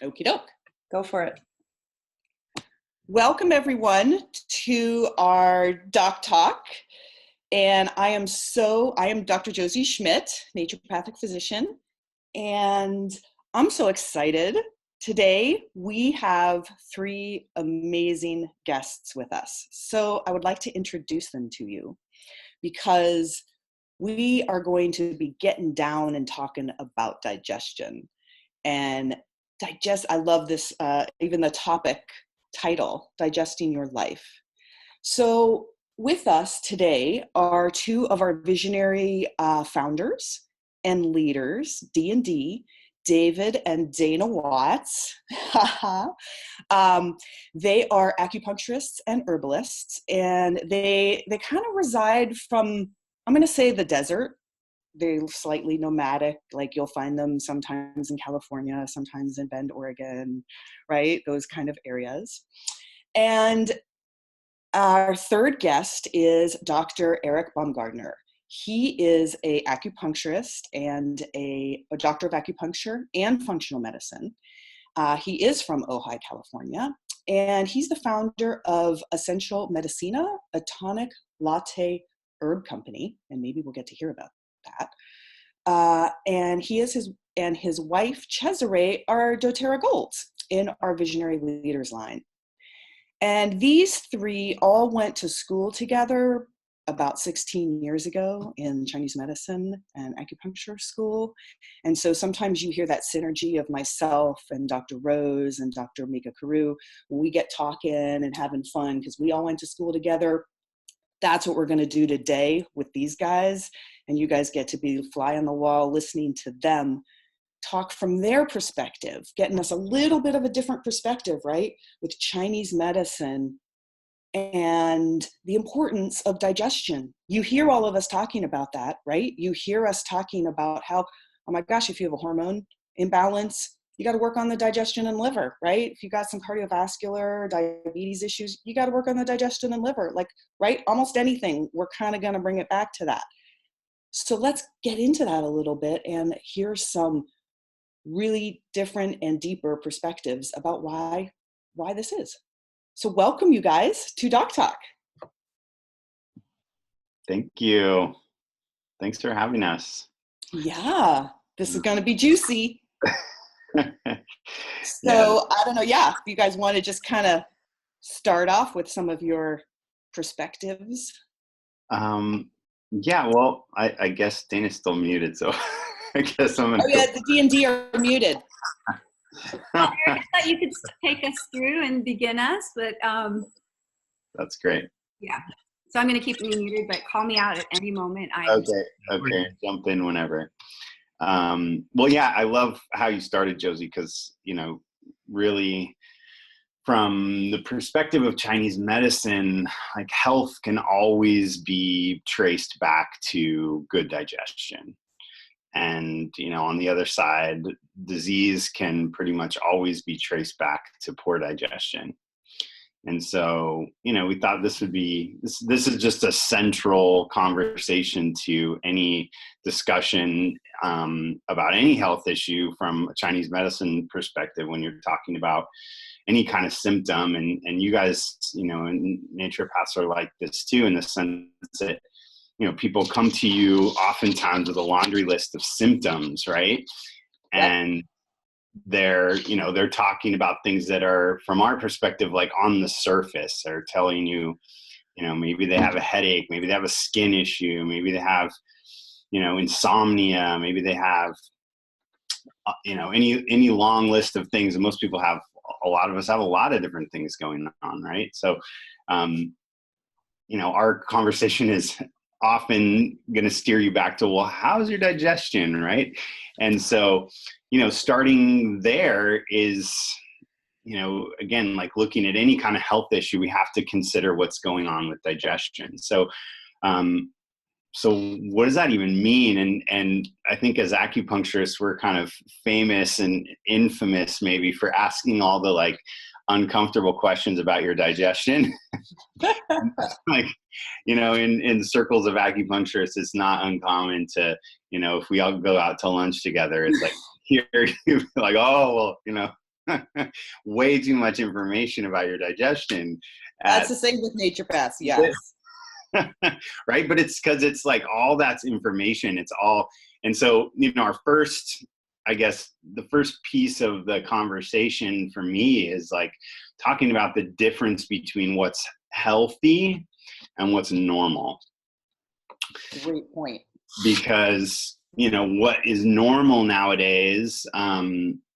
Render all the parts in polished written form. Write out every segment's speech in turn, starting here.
Okie doke. Go for it. Welcome everyone to our Doc Talk. And I am Dr. Josie Schmidt, naturopathic physician. And I'm so excited. Today we have three amazing guests with us. So I would like to introduce them to you because we are going to be getting down and talking about digestion. And I love this, even the topic title, Digesting Your Life. So with us today are two of our visionary founders and leaders, D&D, David and Dana Watts. They are acupuncturists and herbalists, and they kind of reside from, I'm going to say, the desert. They're slightly nomadic, like you'll find them sometimes in California, sometimes in Bend, Oregon, right? Those kind of areas. And our third guest is Dr. Eric Baumgardner. He is an acupuncturist and a doctor of acupuncture and functional medicine. He is from Ojai, California, and he's the founder of Essential Medicina, a tonic latte herb company, and maybe we'll get to hear about that. And his wife Cesare are doTERRA Golds in our Visionary Leaders line. And these three all went to school together about 16 years ago in Chinese medicine and acupuncture school. And so sometimes you hear that synergy of myself and Dr. Rose and Dr. Mika Karu. We get talking and having fun because we all went to school together. That's what we're going to do today with these guys. And you guys get to be fly on the wall listening to them talk from their perspective, getting us a little bit of a different perspective, right? With Chinese medicine and the importance of digestion. You hear all of us talking about that, right? You hear us talking about how, oh my gosh, if you have a hormone imbalance, you got to work on the digestion and liver, right? If you got some cardiovascular, diabetes issues, you got to work on the digestion and liver, like, right? Almost anything, we're kind of going to bring it back to that. So let's get into that a little bit and hear some really different and deeper perspectives about why this is. So welcome you guys to Doc Talk. Thank you. Thanks for having us. Yeah, this is going to be juicy. So I don't know. Yeah, if you guys want to just kind of start off with some of your perspectives. Yeah, well, I guess Dana's still muted, so I guess I'm gonna. Oh yeah, the D&D are muted. Well, Eric, I thought you could take us through and begin us, but That's great. Yeah. So I'm going to keep me muted, but call me out at any moment. Okay. Jump in whenever. Well, yeah, I love how you started, Josie, because, really from the perspective of Chinese medicine, like health can always be traced back to good digestion. And, on the other side, disease can pretty much always be traced back to poor digestion. And so, we thought this is just a central conversation to any discussion about any health issue from a Chinese medicine perspective when you're talking about any kind of symptom. And you guys, and naturopaths are like this too, in the sense that, people come to you oftentimes with a laundry list of symptoms, right? Yep. And they're talking about things that are, from our perspective, like on the surface. They're telling you, maybe they have a headache, maybe they have a skin issue, maybe they have, insomnia, maybe they have, any long list of things. And most people have, a lot of us have a lot of different things going on, right? So, our conversation is often going to steer you back to, well, how's your digestion, right? And so, starting there is, again, like looking at any kind of health issue, we have to consider what's going on with digestion. So what does that even mean? And I think as acupuncturists, we're kind of famous and infamous maybe for asking all the like uncomfortable questions about your digestion. Like, in circles of acupuncturists, it's not uncommon to, if we all go out to lunch together, it's like, here, you're like, oh, well, way too much information about your digestion. That's the same with naturopaths. Yes. Right. But it's because it's like all that's information. It's all. And so, our first, I guess, the first piece of the conversation for me is like talking about the difference between what's healthy and what's normal. Great point. Because, what is normal nowadays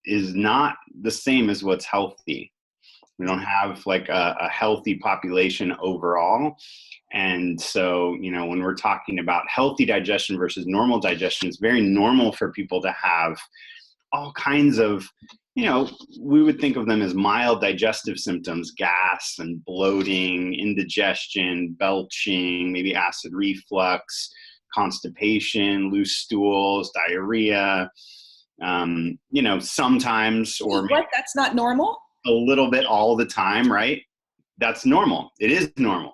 is not the same as what's healthy. We don't have like a healthy population overall. And so, when we're talking about healthy digestion versus normal digestion, it's very normal for people to have all kinds of, we would think of them as mild digestive symptoms: gas and bloating, indigestion, belching, maybe acid reflux, constipation, loose stools, diarrhea, sometimes, or what? That's not normal? A little bit all the time, right? That's normal. It is normal.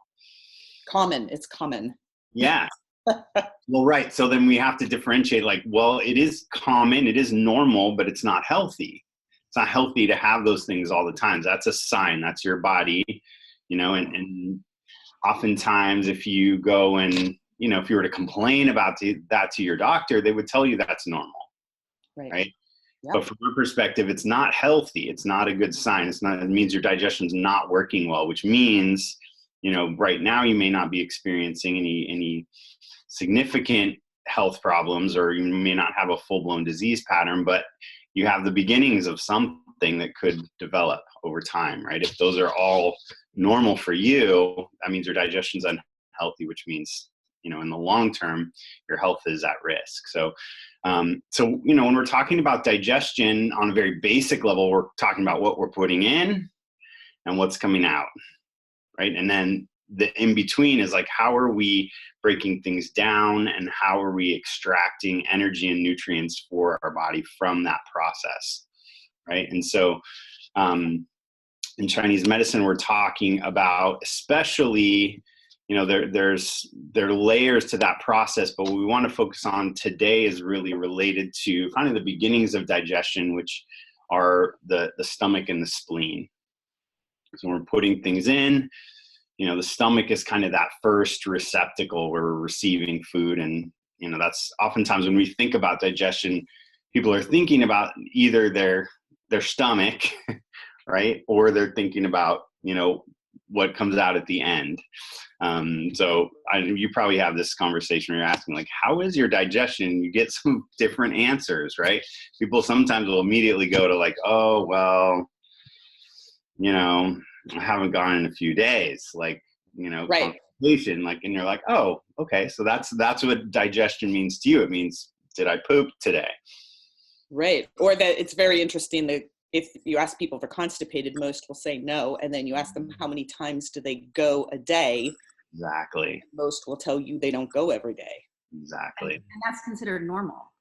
Common. It's common. Yeah. Well, right. So then we have to differentiate, like, well, it is common, it is normal, but it's not healthy. It's not healthy to have those things all the time. That's a sign. That's your body, and oftentimes if you go and, if you were to complain about that to your doctor, they would tell you that's normal. Right. Yep. But from our perspective, it's not healthy. It's not a good sign. It means your digestion's not working well, which means, right now you may not be experiencing any significant health problems, or you may not have a full-blown disease pattern, but you have the beginnings of something that could develop over time, right? If those are all normal for you, that means your digestion's unhealthy, which means, in the long term, your health is at risk. So, when we're talking about digestion on a very basic level, we're talking about what we're putting in and what's coming out, right? And then the in between is like, how are we breaking things down and how are we extracting energy and nutrients for our body from that process, right? And so in Chinese medicine, we're talking about, especially, there are layers to that process, but what we want to focus on today is really related to kind of the beginnings of digestion, which are the stomach and the spleen. So we're putting things in, the stomach is kind of that first receptacle where we're receiving food. And, that's oftentimes when we think about digestion, people are thinking about either their stomach, right? Or they're thinking about, what comes out at the end. So you probably have this conversation where you're asking, like, how is your digestion? You get some different answers, right? People sometimes will immediately go to like, oh, well, I haven't gone in a few days, like, right. Constipation, like, and you're like, oh, okay. So that's what digestion means to you. It means, did I poop today? Right. Or that it's very interesting that if you ask people if they're constipated, most will say no. And then you ask them how many times do they go a day? Exactly. Most will tell you they don't go every day. Exactly. And that's considered normal.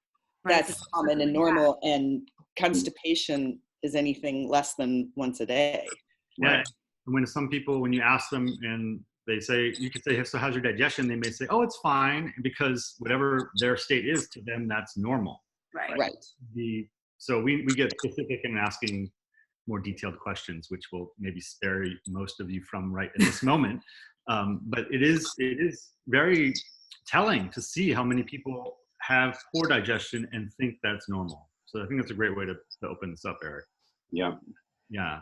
Right? That's common and normal. And constipation is anything less than once a day. Yeah. Right. And when you ask them and they say, you could say, so how's your digestion? They may say, oh, it's fine. Because whatever their state is to them, that's normal. Right. So we get specific in asking more detailed questions, which will maybe spare most of you from right at this moment. But it is very telling to see how many people have poor digestion and think that's normal. So I think that's a great way to open this up, Eric. Yeah. Yeah.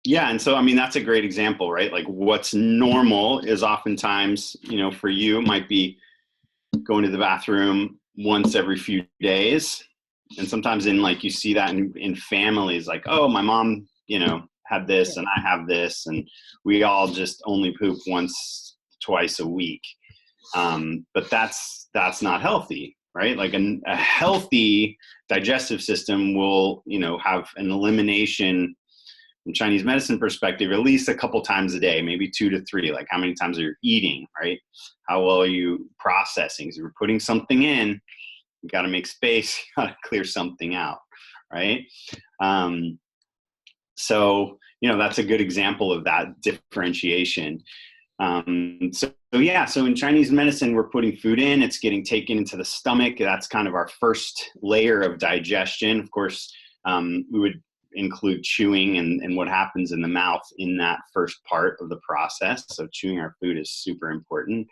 Yeah. And so, that's a great example, right? Like what's normal is oftentimes, for you, it might be going to the bathroom once every few days. And sometimes you see that in families, like, oh, my mom, had this and I have this, and we all just only poop once, twice a week. But that's not healthy, right? Like a healthy digestive system will, have an elimination from Chinese medicine perspective, at least a couple times a day, maybe 2 to 3, like how many times are you eating, right? How well are you processing? So you're putting something in, you got to make space, you got to clear something out, right? So, that's a good example of that differentiation. So in Chinese medicine, we're putting food in, it's getting taken into the stomach. That's kind of our first layer of digestion. Of course, we would include chewing and what happens in the mouth in that first part of the process. So chewing our food is super important.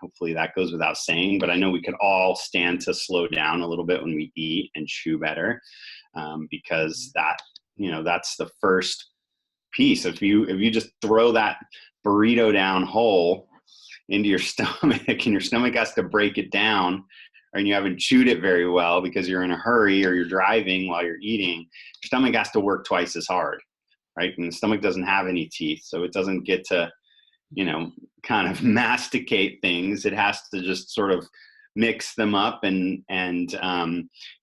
Hopefully that goes without saying, but I know we could all stand to slow down a little bit when we eat and chew better, because that, that's the first piece. If you just throw that burrito down whole into your stomach and your stomach has to break it down, and you haven't chewed it very well because you're in a hurry or you're driving while you're eating, your stomach has to work twice as hard, right? And the stomach doesn't have any teeth, so it doesn't get to, kind of masticate things. It has to just sort of mix them up, and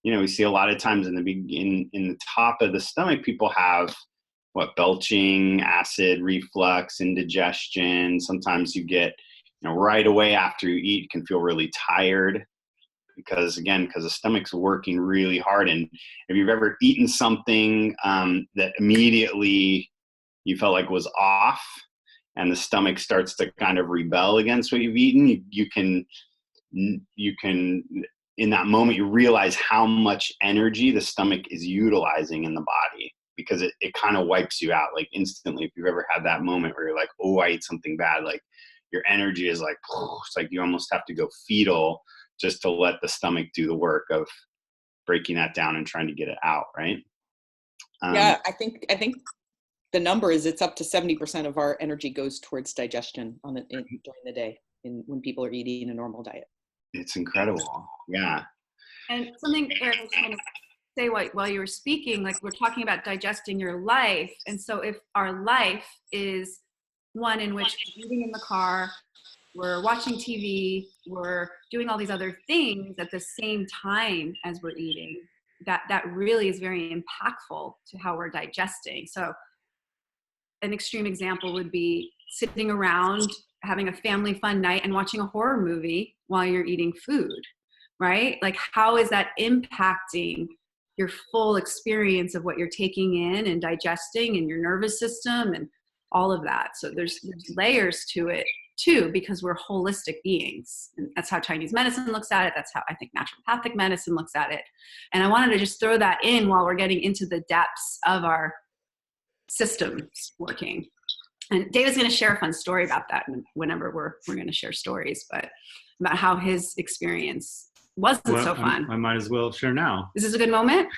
we see a lot of times in the top of the stomach, people have belching, acid reflux, indigestion. Sometimes you get, right away after you eat, you can feel really tired because the stomach's working really hard. And if you've ever eaten something that immediately you felt like was off, and the stomach starts to kind of rebel against what you've eaten, you can in that moment you realize how much energy the stomach is utilizing in the body, because it kind of wipes you out like instantly. If you've ever had that moment where you're like, oh, I ate something bad, like your energy is like, it's like you almost have to go fetal just to let the stomach do the work of breaking that down and trying to get it out, right? Yeah, I think the number is it's up to 70% of our energy goes towards digestion during the day when people are eating a normal diet. It's incredible. Yeah. And something Eric was trying to say while you were speaking, like we're talking about digesting your life. And so if our life is one in which we're eating in the car, we're watching TV, we're doing all these other things at the same time as we're eating, that really is very impactful to how we're digesting. So an extreme example would be sitting around having a family fun night and watching a horror movie while you're eating food, right? Like how is that impacting your full experience of what you're taking in and digesting and your nervous system and all of that? So there's layers to it too, because we're holistic beings. And that's how Chinese medicine looks at it. That's how I think naturopathic medicine looks at it. And I wanted to just throw that in while we're getting into the depths of our systems working. And David's going to share a fun story about that whenever we're going to share stories, but about how his experience wasn't so fun. I might as well share now. Is this a good moment?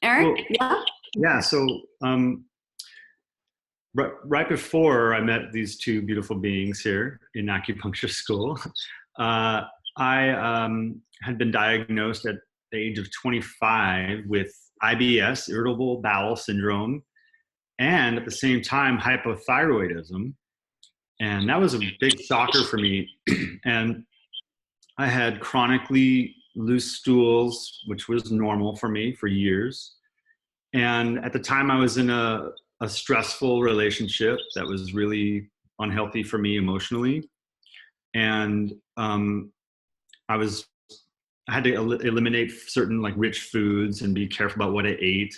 Eric? Well, yeah. So right before I met these two beautiful beings here in acupuncture school, I had been diagnosed at the age of 25 with IBS, irritable bowel syndrome, and at the same time hypothyroidism. And that was a big shocker for me. And I had chronically loose stools, which was normal for me for years. And at the time I was in a stressful relationship that was really unhealthy for me emotionally. And I had to eliminate certain like rich foods and be careful about what I ate.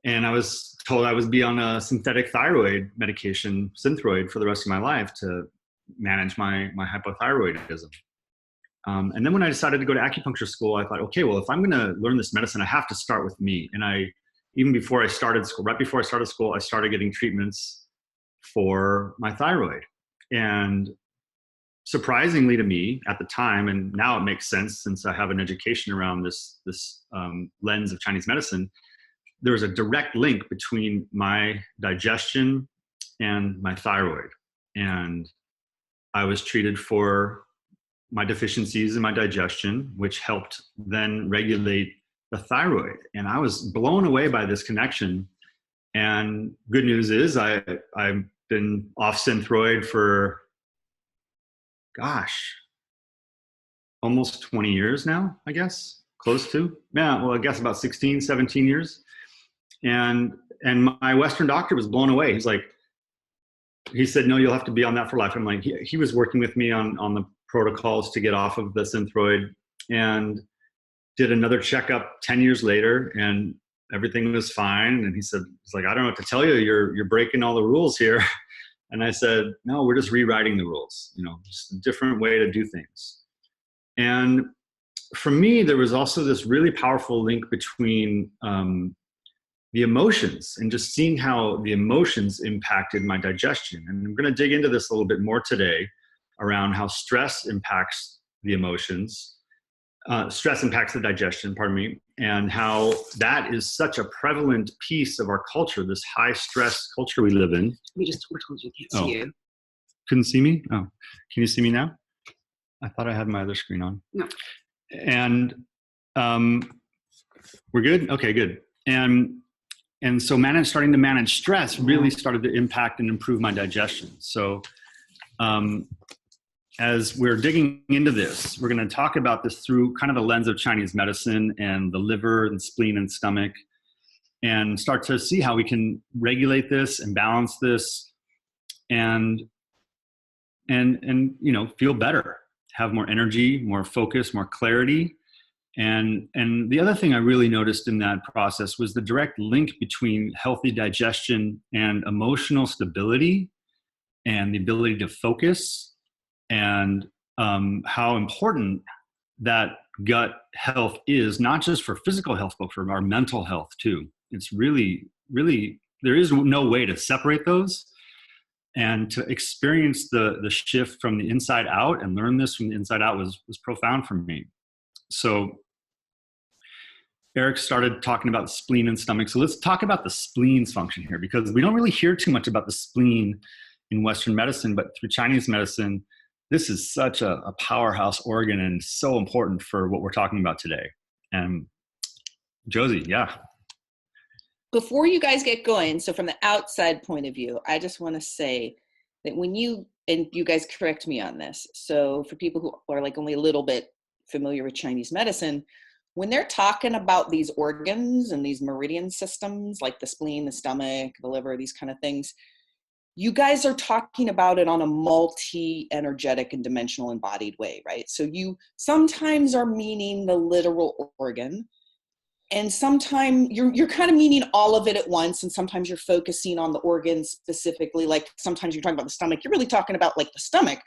And I was told I would be on a synthetic thyroid medication, Synthroid, for the rest of my life to manage my hypothyroidism. And then when I decided to go to acupuncture school, I thought, okay, well, if I'm going to learn this medicine, I have to start with me. And even before I started school, right before I started school, I started getting treatments for my thyroid. And surprisingly to me at the time, and now it makes sense since I have an education around this lens of Chinese medicine, there was a direct link between my digestion and my thyroid. And I was treated for my deficiencies in my digestion, which helped then regulate the thyroid. And I was blown away by this connection. And good news is I've been off Synthroid for, almost 20 years now, I guess, close to. Yeah, well, I guess about 16, 17 years. And my Western doctor was blown away. He said, no, you'll have to be on that for life. I'm like, he was working with me on the protocols to get off of the Synthroid, and did another checkup 10 years later, and everything was fine. And he's like, I don't know what to tell you. You're breaking all the rules here. And I said, no, we're just rewriting the rules, just a different way to do things. And for me, there was also this really powerful link between the emotions and just seeing how the emotions impacted my digestion. And I'm going to dig into this a little bit more today around how stress impacts the emotions. Stress impacts the digestion, pardon me, and how that is such a prevalent piece of our culture, this high stress culture we live in. We just were told you can't see you. Couldn't see me? Oh, can you see me now? I thought I had my other screen on. No. And we're good? Okay, good. And so starting to manage stress really started to impact and improve my digestion. So as we're digging into this, we're going to talk about this through kind of the lens of Chinese medicine and the liver and spleen and stomach, and start to see how we can regulate this and balance this and feel better, have more energy, more focus, more clarity. And the other thing I really noticed in that process was the direct link between healthy digestion and emotional stability and the ability to focus, and how important that gut health is, not just for physical health, but for our mental health too. It's really, really, there is no way to separate those. And to experience the shift from the inside out and learn this from the inside out was profound for me. So Eric started talking about the spleen and stomach. So let's talk about the spleen's function here, because we don't really hear too much about the spleen in Western medicine, but through Chinese medicine, this is such a powerhouse organ and so important for what we're talking about today. And Josie, yeah. Before you guys get going, so from the outside point of view, I just want to say that when you guys correct me on this, so for people who are like only a little bit familiar with Chinese medicine, when they're talking about these organs and these meridian systems, like the spleen, the stomach, the liver, these kind of things, you guys are talking about it on a multi-energetic and dimensional embodied way, right? So you sometimes are meaning the literal organ, and sometimes you're kind of meaning all of it at once, and sometimes you're focusing on the organ specifically, like sometimes you're talking about the stomach, you're really talking about like the stomach,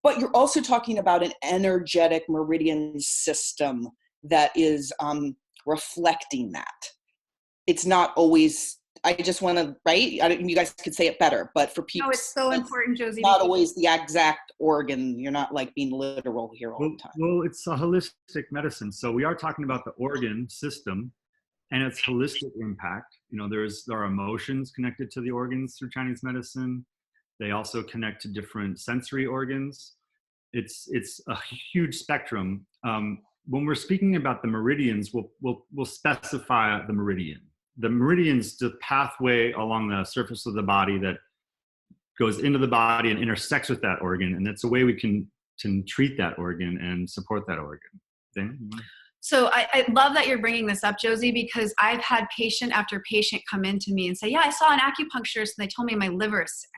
but you're also talking about an energetic meridian system that is reflecting that. It's not always, I just want to, right? You guys could say it better, but for people, no, it's so important, Josie. Not always the exact organ. You're not like being literal here all the time. Well, it's a holistic medicine. So we are talking about the organ system and its holistic impact. There are emotions connected to the organs through Chinese medicine. They also connect to different sensory organs. It's a huge spectrum. When we're speaking about the meridians, we'll specify the meridian. The meridian's the pathway along the surface of the body that goes into the body and intersects with that organ, and that's a way we can treat that organ and support that organ. So I love that you're bringing this up, Josie, because I've had patient after patient come in to me and say, yeah, I saw an acupuncturist and they told me my liver is sick,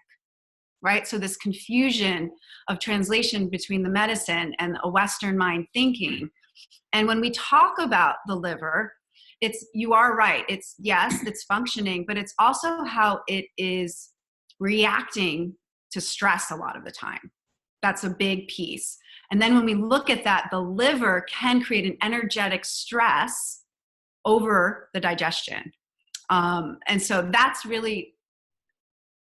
right? So this confusion of translation between the medicine and a Western mind thinking. And when we talk about the liver, you are right. It's functioning, but it's also how it is reacting to stress a lot of the time. That's a big piece. And then when we look at that, the liver can create an energetic stress over the digestion. And so that's really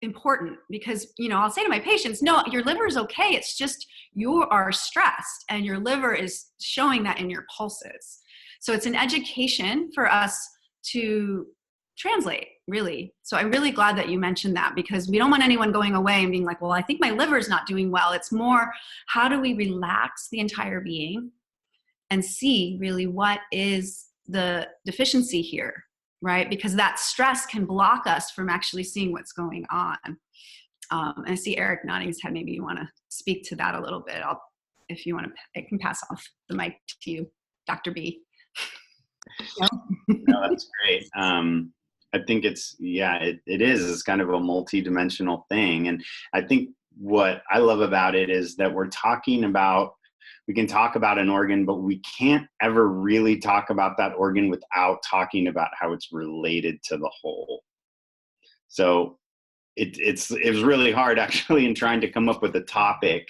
important because, I'll say to my patients, no, your liver is okay. It's just you are stressed and your liver is showing that in your pulses. So it's an education for us to translate, really. So I'm really glad that you mentioned that because we don't want anyone going away and being like, well, I think my liver's not doing well. It's more, how do we relax the entire being and see really what is the deficiency here, right? Because that stress can block us from actually seeing what's going on. And I see Eric nodding his head. Maybe you want to speak to that a little bit. If you want to, I can pass off the mic to you, Dr. B. No, that's great. I think it is. It's kind of a multi-dimensional thing. And I think what I love about it is that we can talk about an organ, but we can't ever really talk about that organ without talking about how it's related to the whole. So it was really hard actually in trying to come up with a topic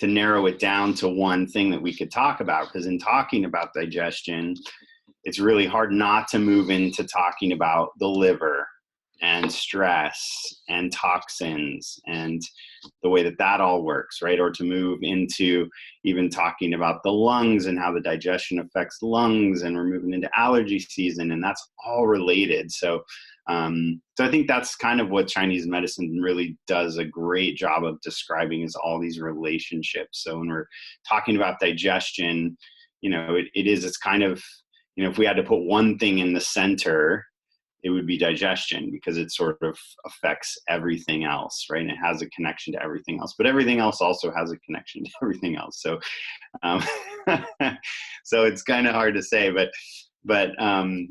to narrow it down to one thing that we could talk about, because in talking about digestion, it's really hard not to move into talking about the liver and stress and toxins and the way that that all works, right? Or to move into even talking about the lungs and how the digestion affects lungs, and we're moving into allergy season, and that's all related. So I think that's kind of what Chinese medicine really does a great job of describing, is all these relationships. So when we're talking about digestion, it's kind of, if we had to put one thing in the center, it would be digestion, because it sort of affects everything else, right? And it has a connection to everything else, but everything else also has a connection to everything else. So, so it's kind of hard to say,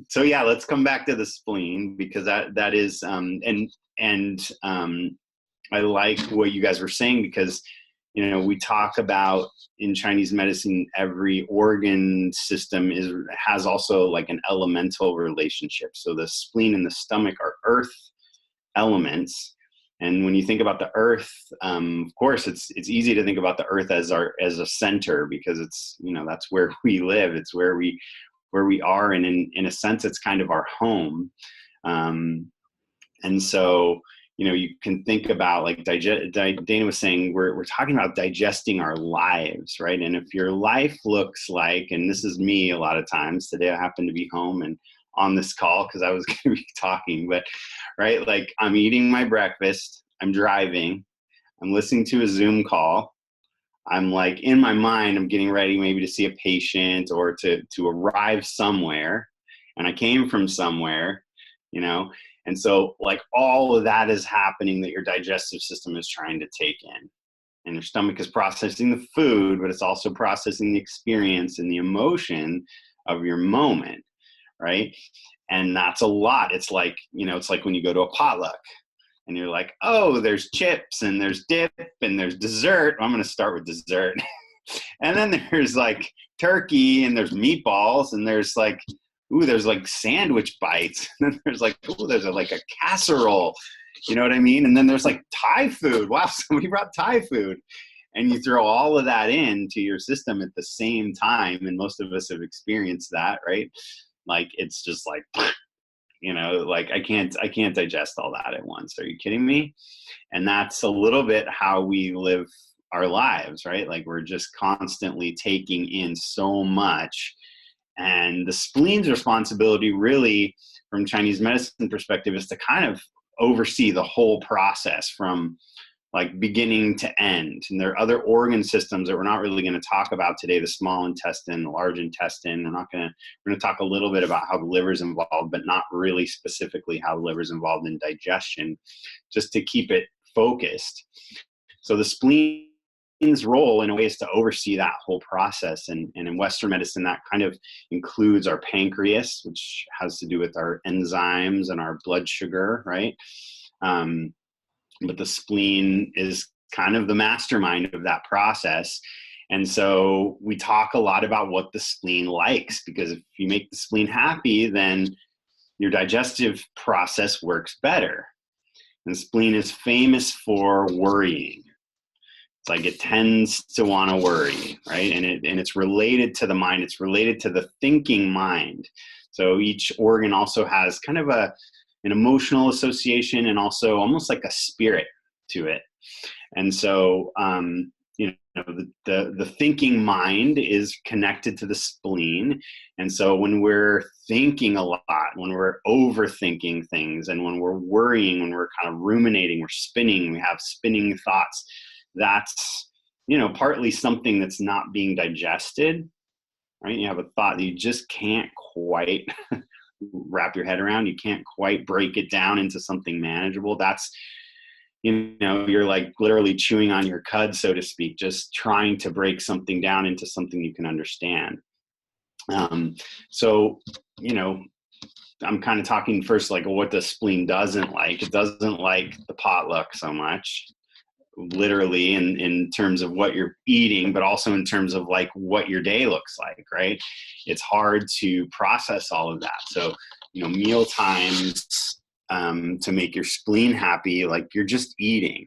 so yeah, let's come back to the spleen, because that is, I like what you guys were saying, because, we talk about in Chinese medicine, every organ system has also like an elemental relationship. So the spleen and the stomach are earth elements. And when you think about the earth, of course, it's easy to think about the earth as a center, because it's, that's where we live. It's where we are. And in a sense, it's kind of our home. And so, you can think about, like Dana was saying, we're talking about digesting our lives, right? And if your life looks like, and this is me a lot of times, today I happen to be home and on this call because I was going to be talking, but right, like I'm eating my breakfast, I'm driving, I'm listening to a Zoom call, I'm like in my mind, I'm getting ready maybe to see a patient or to arrive somewhere, and I came from somewhere, and so like all of that is happening that your digestive system is trying to take in. And your stomach is processing the food, but it's also processing the experience and the emotion of your moment, right? And that's a lot. It's like, it's like when you go to a potluck and you're like, oh, there's chips and there's dip and there's dessert. I'm going to start with dessert. And then there's like turkey and there's meatballs and there's like, ooh, there's like sandwich bites. And then there's like, ooh, there's like a casserole. You know what I mean? And then there's like Thai food. Wow, somebody brought Thai food. And you throw all of that into your system at the same time. And most of us have experienced that, right? Like, it's just like, like I can't digest all that at once. Are you kidding me? And that's a little bit how we live our lives, right? Like we're just constantly taking in so much. And the spleen's responsibility really, from Chinese medicine perspective, is to kind of oversee the whole process from like beginning to end. And there are other organ systems that we're not really going to talk about today, the small intestine, the large intestine. We're going to talk a little bit about how the liver is involved, but not really specifically how the liver is involved in digestion, just to keep it focused. So the spleen's role in a way is to oversee that whole process. And in Western medicine, that kind of includes our pancreas, which has to do with our enzymes and our blood sugar, right? But the spleen is kind of the mastermind of that process. And so we talk a lot about what the spleen likes, because if you make the spleen happy, then your digestive process works better. And the spleen is famous for worrying. It's like it tends to want to worry, right? And it's related to the mind. It's related to the thinking mind. So each organ also has kind of an emotional association and also almost like a spirit to it. And so, the thinking mind is connected to the spleen. And so when we're thinking a lot, when we're overthinking things, and when we're worrying, when we're kind of ruminating, we're spinning, we have spinning thoughts, that's, partly something that's not being digested, right? You have a thought that you just can't quite wrap your head around. You can't quite break it down into something manageable. That's, you're like literally chewing on your cud, so to speak, just trying to break something down into something you can understand. So, I'm kind of talking first, like what the spleen doesn't like. It doesn't like the potluck so much, literally in terms of what you're eating, but also in terms of like what your day looks like, right? It's hard to process all of that. So, meal times, to make your spleen happy, like you're just eating.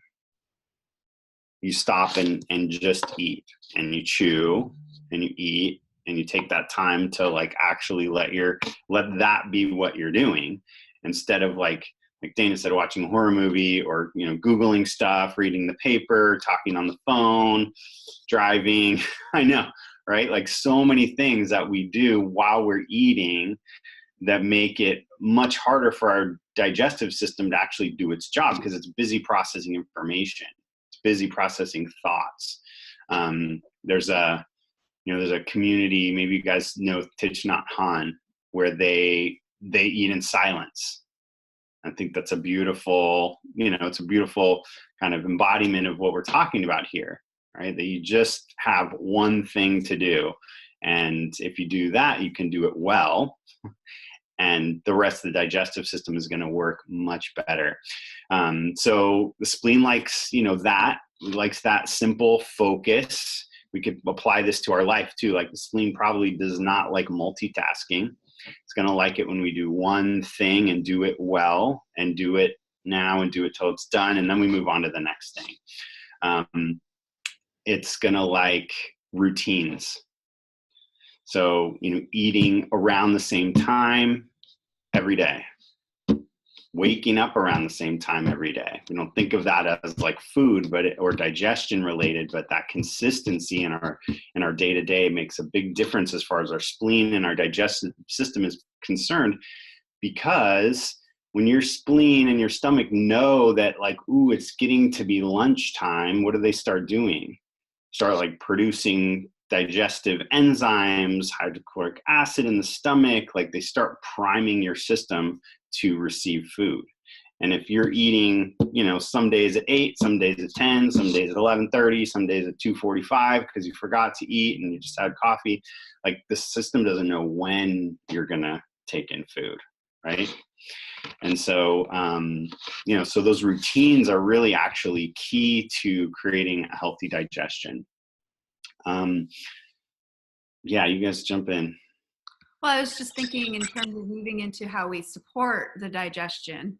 You stop and just eat, and you chew and you eat and you take that time to like actually let that be what you're doing, instead of like Dana said, watching a horror movie, or, you know, Googling stuff, reading the paper, talking on the phone, driving. I know, right? Like so many things that we do while we're eating that make it much harder for our digestive system to actually do its job, because it's busy processing information. It's busy processing thoughts. There's a community, maybe you guys know Thich Nhat Hanh, where they eat in silence. I think that's a beautiful, it's a beautiful kind of embodiment of what we're talking about here, right? That you just have one thing to do. And if you do that, you can do it well. And the rest of the digestive system is going to work much better. So the spleen likes, likes that simple focus. We could apply this to our life too. Like the spleen probably does not like multitasking. It's going to like it when we do one thing and do it well, and do it now and do it till it's done. And then we move on to the next thing. It's going to like routines. So, eating around the same time every day, waking up around the same time every day. We don't think of that as like food, or digestion related, but that consistency in our day-to-day makes a big difference as far as our spleen and our digestive system is concerned. Because when your spleen and your stomach know that like, ooh, it's getting to be lunchtime, what do they start doing? Start like producing digestive enzymes, hydrochloric acid in the stomach. Like they start priming your system to receive food. And if you're eating, some days at 8, some days at 10, some days at 11:30, some days at 2:45 because you forgot to eat and you just had coffee, like the system doesn't know when you're gonna take in food, right? And so, so those routines are really actually key to creating a healthy digestion. Yeah, you guys jump in. Well, I was just thinking in terms of moving into how we support the digestion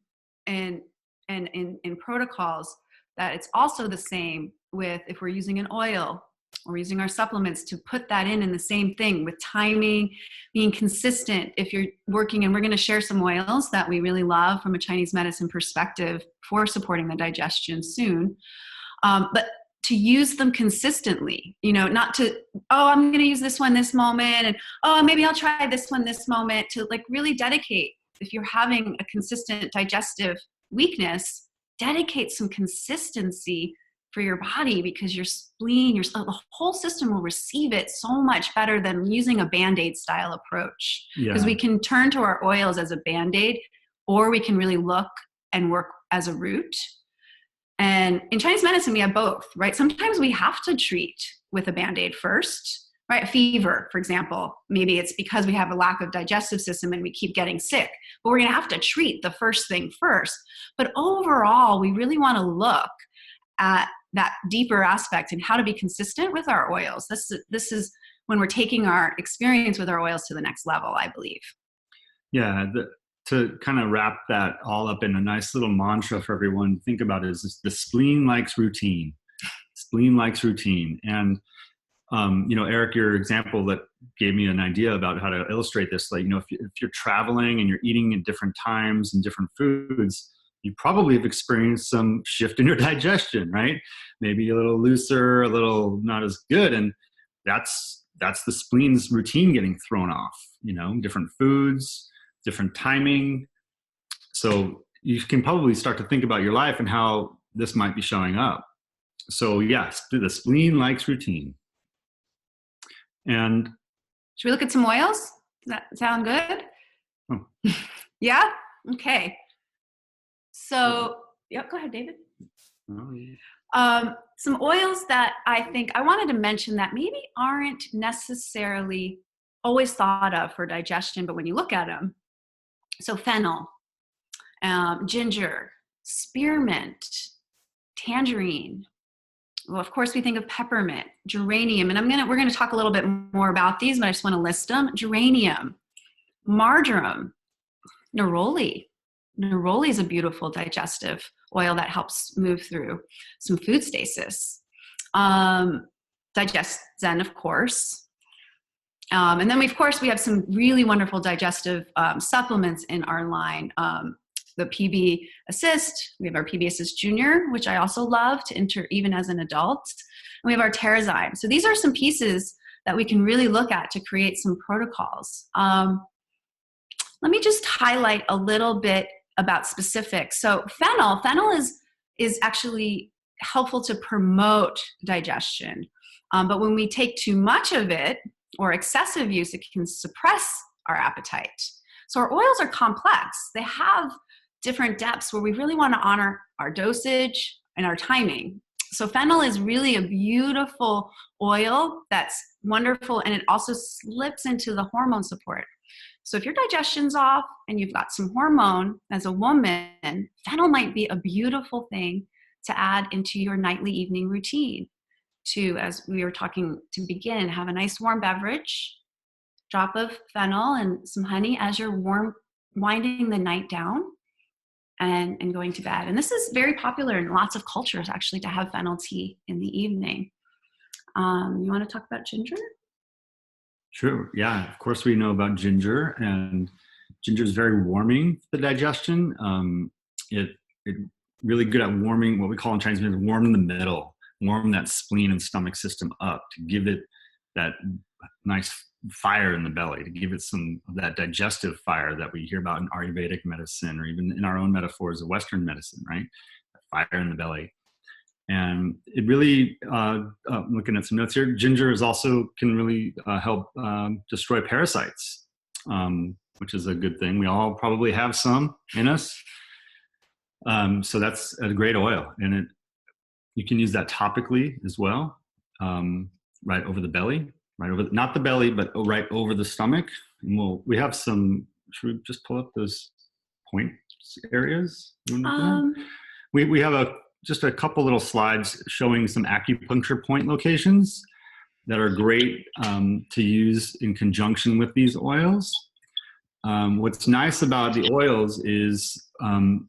and in protocols, that it's also the same with if we're using an oil or using our supplements, to put that in the same thing with timing, being consistent. If you're working, and we're going to share some oils that we really love from a Chinese medicine perspective for supporting the digestion soon. But to use them consistently, not to, I'm going to use this one this moment, and maybe I'll try this one this moment, to like really dedicate. If you're having a consistent digestive weakness, dedicate some consistency for your body, because your spleen, the whole system will receive it so much better than using a Band-Aid style approach. Because we can turn to our oils as a Band-Aid, or we can really look and work as a root. And in Chinese medicine, we have both, right? Sometimes we have to treat with a Band-Aid first, right? Fever, for example, maybe it's because we have a lack of digestive system and we keep getting sick, but we're going to have to treat the first thing first. But overall, we really want to look at that deeper aspect and how to be consistent with our oils. This is when we're taking our experience with our oils to the next level, I believe. Yeah. To kind of wrap that all up in a nice little mantra for everyone to think about is the spleen likes routine. Spleen likes routine. And, Eric, your example that gave me an idea about how to illustrate this, like, if you're traveling and you're eating at different times and different foods, you probably have experienced some shift in your digestion, right? Maybe a little looser, a little not as good. And that's the spleen's routine getting thrown off, different foods, different timing. So you can probably start to think about your life and how this might be showing up. So yes, the spleen likes routine. And should we look at some oils? Does that sound good? Oh. Yeah? Okay. So, yep, go ahead, David. Oh, yeah. Some oils that I wanted to mention that maybe aren't necessarily always thought of for digestion, but when you look at them, so fennel, ginger, spearmint, tangerine. Well, of course, we think of peppermint, geranium, and we're gonna talk a little bit more about these, but I just want to list them. Geranium, marjoram, neroli. Neroli is a beautiful digestive oil that helps move through some food stasis. Digest Zen, of course. And then, of course, we have some really wonderful digestive supplements in our line. The PB Assist, we have our PB Assist Junior, which I also love to enter even as an adult. And we have our Terrazyme. So these are some pieces that we can really look at to create some protocols. Let me just highlight a little bit about specifics. So fennel is actually helpful to promote digestion. But when we take too much of it or excessive use, it can suppress our appetite. So our oils are complex. They have different depths where we really want to honor our dosage and our timing. So fennel is really a beautiful oil that's wonderful, and it also slips into the hormone support. So if your digestion's off and you've got some hormone as a woman, fennel might be a beautiful thing to add into your nightly evening routine to, as we were talking to begin, have a nice warm beverage, drop of fennel and some honey as you're winding the night down and going to bed. And this is very popular in lots of cultures, actually, to have fennel tea in the evening. You want to talk about ginger? Sure. Yeah. Of course, we know about ginger, and ginger is very warming for the digestion. It really good at warming, what we call in Chinese medicine, warm the middle, warm that spleen and stomach system up to give it that nice fire in the belly, to give it some of that digestive fire that we hear about in Ayurvedic medicine, or even in our own metaphors of Western medicine, right? Fire in the belly. And it really, looking at some notes here, ginger is also can really help destroy parasites, which is a good thing. We all probably have some in us. So that's a great oil, and you can use that topically as well, right over the belly. Right over, not the belly, but right over the stomach. And we have some, should we just pull up those point areas? We have just a couple little slides showing some acupuncture point locations that are great to use in conjunction with these oils. What's nice about the oils is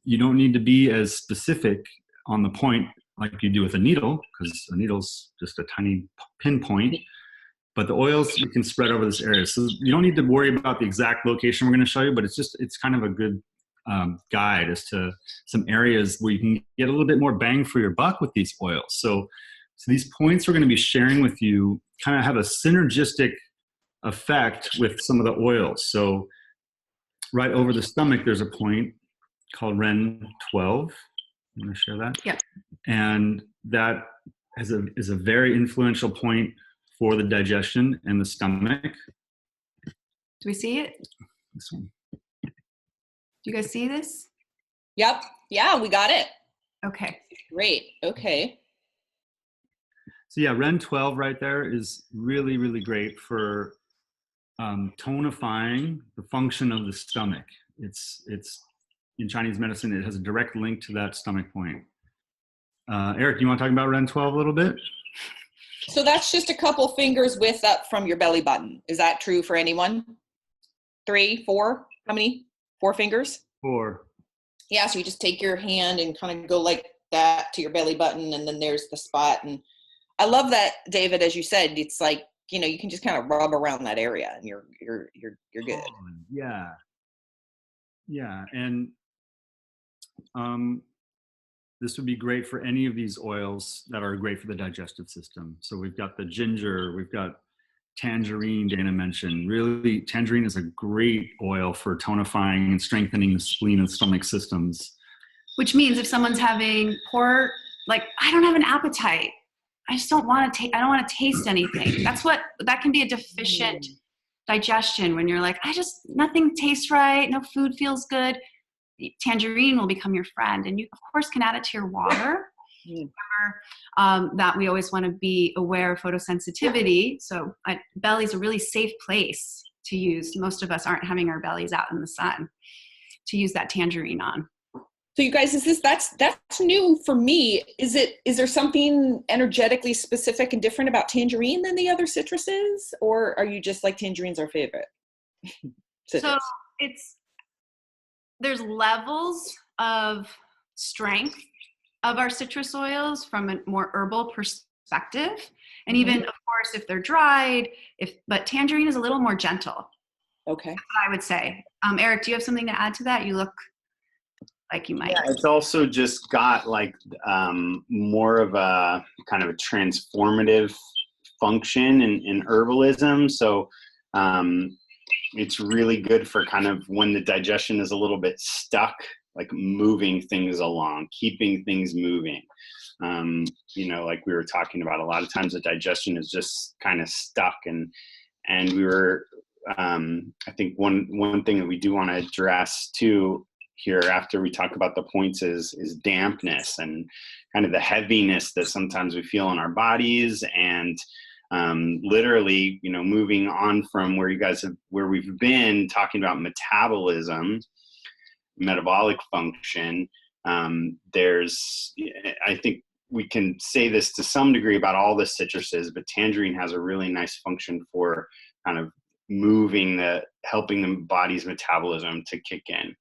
you don't need to be as specific on the point like you do with a needle, because a needle's just a tiny pinpoint. But the oils you can spread over this area. So you don't need to worry about the exact location we're going to show you, but it's kind of a good guide as to some areas where you can get a little bit more bang for your buck with these oils. So these points we're going to be sharing with you kind of have a synergistic effect with some of the oils. So right over the stomach, there's a point called Ren 12. I'm going to share that. Yeah. And that is a very influential point for the digestion and the stomach. Do we see it? This one. Do you guys see this? Yep. Yeah, we got it. Okay. Great. Okay. So yeah, Ren 12 right there is really, really great for tonifying the function of the stomach. It's in Chinese medicine, it has a direct link to that stomach point. Eric, you want to talk about Ren 12 a little bit? So that's just a couple fingers width up from your belly button. Is that true for anyone? 3, 4? How many? 4 fingers? 4. Yeah, so you just take your hand and kind of go like that to your belly button, and then there's the spot. And I love that, David, as you said, it's like, you know, you can just kind of rub around that area and you're good. Yeah. Yeah. And this would be great for any of these oils that are great for the digestive system. So we've got the ginger, we've got tangerine, Dana mentioned. Really, tangerine is a great oil for tonifying and strengthening the spleen and stomach systems. Which means if someone's having poor, like, I don't have an appetite, I just don't want to I don't want to taste anything. That can be a deficient digestion when you're like, nothing tastes right, no food feels good. Tangerine will become your friend, and you of course can add it to your water. That we always want to be aware of photosensitivity. So belly is a really safe place to use. Most of us aren't having our bellies out in the sun to use that tangerine on. So you guys, that's new for me. Is there something energetically specific and different about tangerine than the other citruses, or are you just like tangerine's our favorite citrus? So there's levels of strength of our citrus oils from a more herbal perspective. And even, of course, if they're dried, but tangerine is a little more gentle. Okay. That's what I would say. Eric, do you have something to add to that? You look like you might. Yeah, it's also just got like more of a kind of a transformative function in herbalism. So it's really good for kind of when the digestion is a little bit stuck, like moving things along, keeping things moving. Like we were talking about, a lot of times the digestion is just kind of stuck, and we were, I think one thing that we do want to address too here after we talk about the points is dampness and kind of the heaviness that sometimes we feel in our bodies, and literally, moving on from where we've been talking about metabolism, metabolic function. I think we can say this to some degree about all the citruses, but tangerine has a really nice function for kind of helping the body's metabolism to kick in.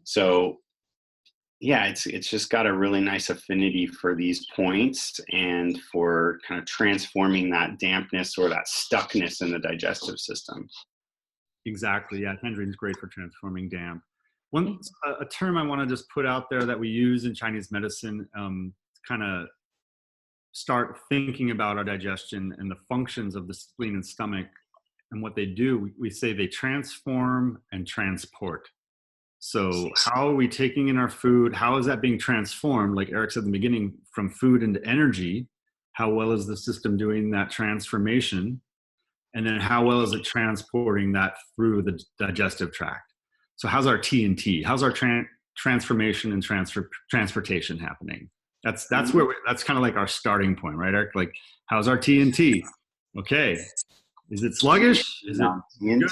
So yeah, it's just got a really nice affinity for these points and for kind of transforming that dampness or that stuckness in the digestive system. Exactly. Yeah, tangerine is great for transforming damp. A term I want to just put out there that we use in Chinese medicine, kind of start thinking about our digestion and the functions of the spleen and stomach and what they do. We say they transform and transport. So how are we taking in our food? How is that being transformed? Like Eric said in the beginning, from food into energy. How well is the system doing that transformation? And then how well is it transporting that through the digestive tract? So how's our T&T? How's our transformation and transportation happening? That's where that's kind of like our starting point, right, Eric? Like, how's our T&T? Okay, is it sluggish? Is it good?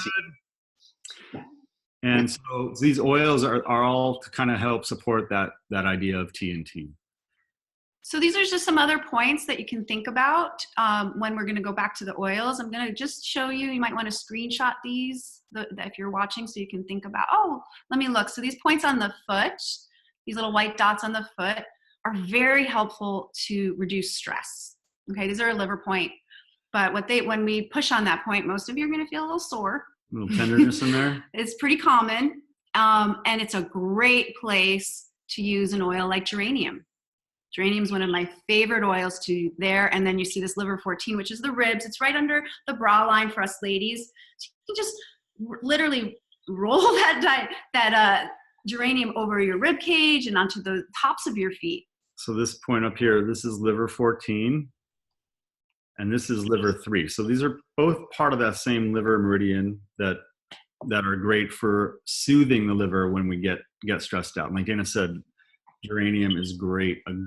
And so these oils are all to kind of help support that idea of T&T. So these are just some other points that you can think about when we're going to go back to the oils. I'm going to just show you. You might want to screenshot these if you're watching, so you can think about, let me look. So these points on the foot, these little white dots on the foot, are very helpful to reduce stress. Okay, these are a liver point. But when we push on that point, most of you are going to feel a little sore. A little tenderness in there. It's pretty common. And it's a great place to use an oil like geranium. Geranium is one of my favorite oils to there. And then you see this liver 14, which is the ribs. It's right under the bra line for us ladies. So you can just literally roll that geranium over your rib cage and onto the tops of your feet. So this point up here, this is liver 14, and this is liver 3. So these are both part of that same liver meridian that are great for soothing the liver when we get stressed out. And like Dana said, geranium is a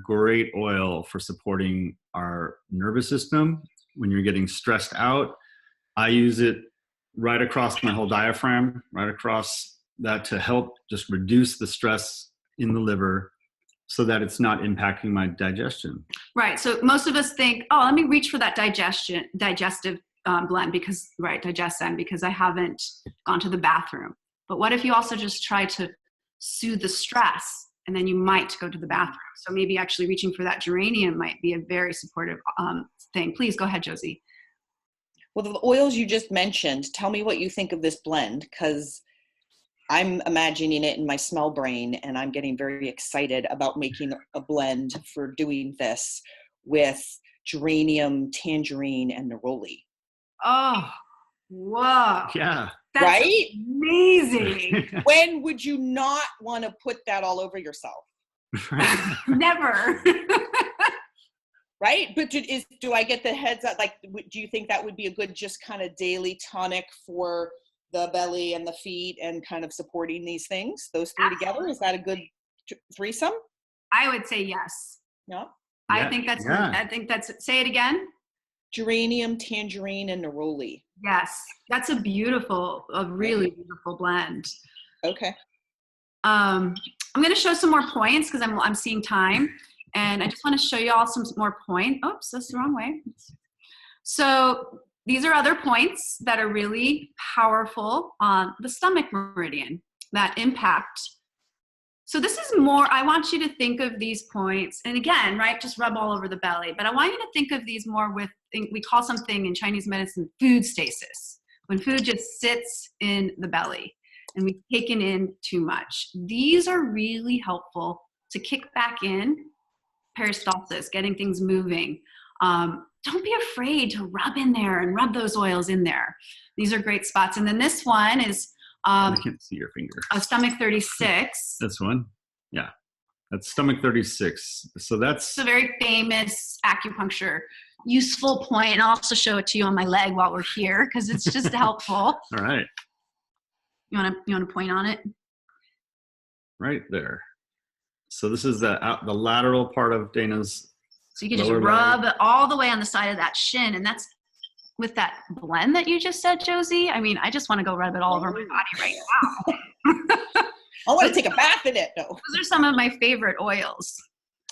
great oil for supporting our nervous system when you're getting stressed out. I use it right across my whole diaphragm, right across that, to help just reduce the stress in the liver so that it's not impacting my digestion. Right. So most of us think, let me reach for that digestive blend because I haven't gone to the bathroom. But what if you also just try to soothe the stress, and then you might go to the bathroom? So maybe actually reaching for that geranium might be a very supportive thing. Please go ahead, Josie. Well, the oils you just mentioned, tell me what you think of this blend, because I'm imagining it in my smell brain, and I'm getting very excited about making a blend for doing this with geranium, tangerine, and neroli. Oh, whoa. Yeah. That's right? Amazing. When would you not want to put that all over yourself? Never. Right? But do I get the heads up? Like, do you think that would be a good just kind of daily tonic for the belly and the feet and kind of supporting these things, those three together? Is that a good threesome? I would say yes. Yeah. I think that's, say it again. Geranium, tangerine, and neroli. Yes. That's a really beautiful blend. Okay. I'm going to show some more points because I'm seeing time. And I just want to show you all some more points. Oops, that's the wrong way. So these are other points that are really powerful on the stomach meridian that impact So this is more, I want you to think of these points, and again, right, just rub all over the belly, but I want you to think of these more with, we call something in Chinese medicine food stasis, when food just sits in the belly and we've taken in too much. These are really helpful to kick back in peristalsis, getting things moving. Don't be afraid to rub in there and rub those oils in there. These are great spots. And then this one is I can't see your finger. a stomach 36. This one? Yeah. That's stomach 36. So that's It's a very famous acupuncture useful point. And I'll also show it to you on my leg while we're here because it's just helpful. all right. You want to point on it? Right there. So this is the lateral part of Dana's. So you can just lower rub leg. it all the way on the side of that shin. And that's with that blend that you just said, Josie. I mean, I just want to go rub it all over my body right now. I want to take a bath in it. No. Those are some of my favorite oils.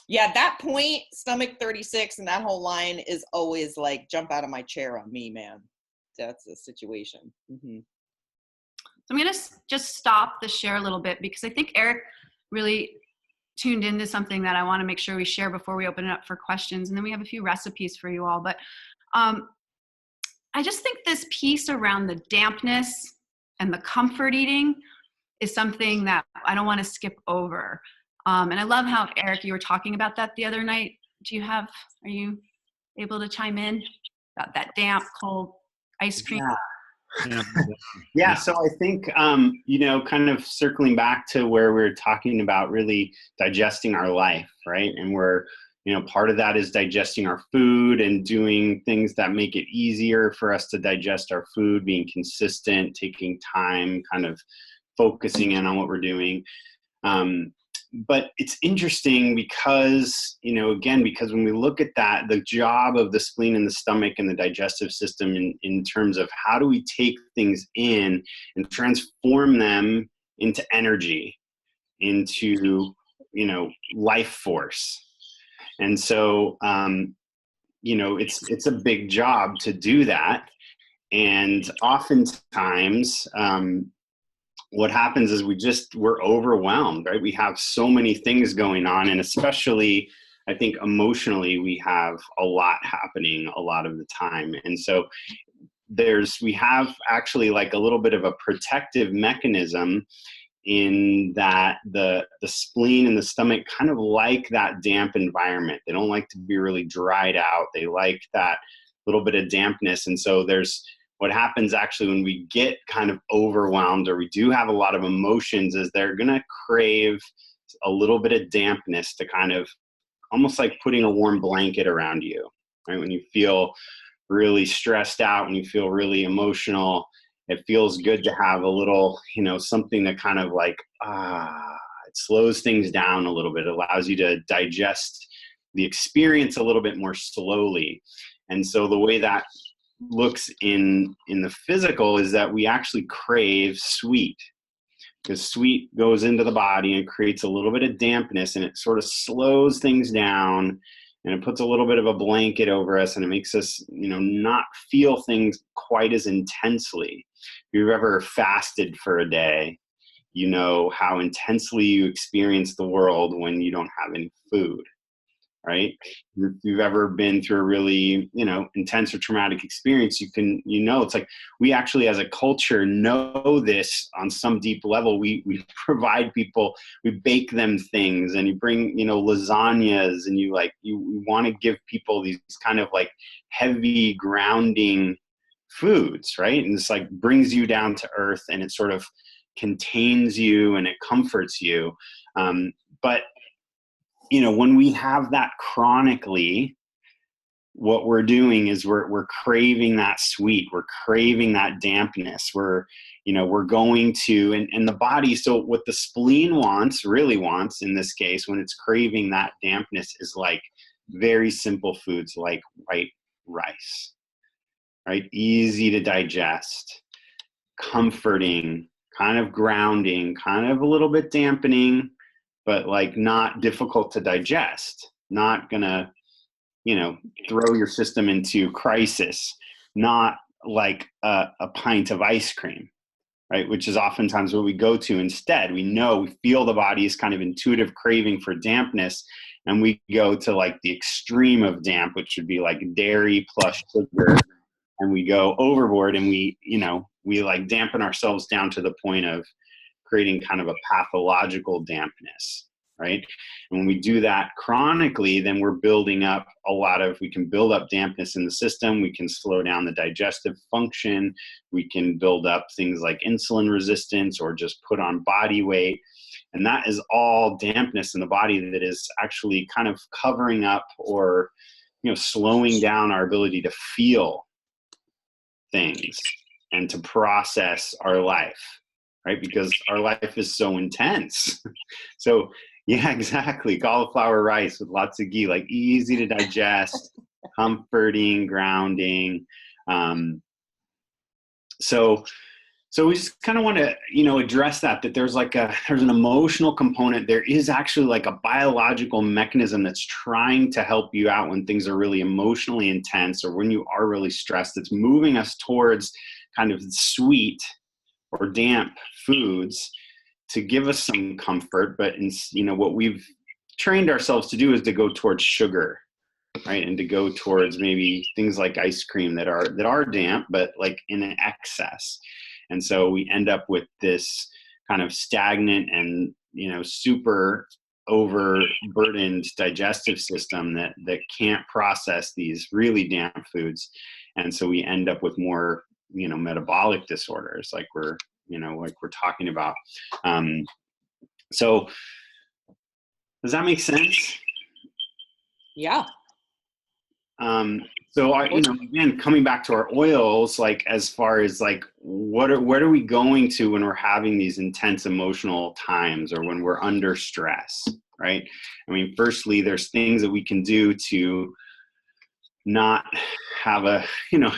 Yeah, that point, stomach 36, and that whole line is always like jump out of my chair on me, man. That's the situation. Mm-hmm. So I'm going to just stop the share a little bit because I think Eric really tuned into something that I want to make sure we share before we open it up for questions. And then we have a few recipes for you all. But I just think this piece around the dampness and the comfort eating is something that I don't want to skip over. And I love how, Eric, you were talking about that the other night. Are you able to chime in about that damp, cold ice cream? Yeah, so I think, kind of circling back to where we were talking about really digesting our life, right? And part of that is digesting our food and doing things that make it easier for us to digest our food, being consistent, taking time, kind of focusing in on what we're doing. But it's interesting because, because when we look at that, the job of the spleen and the stomach and the digestive system in terms of how do we take things in and transform them into energy, into, life force. And so, it's a big job to do that. And oftentimes, what happens is we're overwhelmed, right? We have so many things going on, and especially I think emotionally, we have a lot happening a lot of the time. And so we have actually like a little bit of a protective mechanism in that the spleen and the stomach kind of like that damp environment. They don't like to be really dried out. They like that little bit of dampness. And so what happens actually when we get kind of overwhelmed or we do have a lot of emotions is they're going to crave a little bit of dampness to kind of almost like putting a warm blanket around you, right? When you feel really stressed out, when you feel really emotional, it feels good to have a little, something that kind of like, it slows things down a little bit, it allows you to digest the experience a little bit more slowly. And so the way that looks in the physical is that we actually crave sweet, because sweet goes into the body and creates a little bit of dampness, and it sort of slows things down, and it puts a little bit of a blanket over us, and it makes us not feel things quite as intensely. If you've ever fasted for a day, you know how intensely you experience the world when you don't have any food, right? If you've ever been through a really, intense or traumatic experience, it's like we actually as a culture know this on some deep level. We provide people, we bake them things, and you bring, lasagnas, and you want to give people these kind of like heavy grounding foods, right? And it's like brings you down to earth, and it sort of contains you and it comforts you. But when we have that chronically, what we're doing is we're craving that sweet, we're craving that dampness, we're going to, and the body, so what the spleen really wants in this case, when it's craving that dampness, is like very simple foods like white rice, right? Easy to digest, comforting, kind of grounding, kind of a little bit dampening, but like not difficult to digest, not gonna, throw your system into crisis, not like a pint of ice cream, right? Which is oftentimes what we go to instead. We feel the body's kind of intuitive craving for dampness, and we go to like the extreme of damp, which would be like dairy plus sugar, and we go overboard, and we like dampen ourselves down to the point of creating kind of a pathological dampness, right? And when we do that chronically, then we're building up we can build up dampness in the system. We can slow down the digestive function. We can build up things like insulin resistance or just put on body weight. And that is all dampness in the body that is actually kind of covering up or, slowing down our ability to feel things and to process our life, right? Because our life is so intense. So yeah, exactly. Cauliflower rice with lots of ghee, like easy to digest, comforting, grounding. So we just kind of want to, address that there's an emotional component. There is actually like a biological mechanism that's trying to help you out when things are really emotionally intense or when you are really stressed. It's moving us towards kind of sweet or damp foods to give us some comfort. But what we've trained ourselves to do is to go towards sugar, right? And to go towards maybe things like ice cream that are damp, but like in an excess. And so we end up with this kind of stagnant and, super overburdened digestive system that can't process these really damp foods. And so we end up with more, metabolic disorders like we're talking about. So does that make sense? Yeah. So again, coming back to our oils, like as far as like where are we going to when we're having these intense emotional times or when we're under stress, right? I mean, firstly, there's things that we can do to not have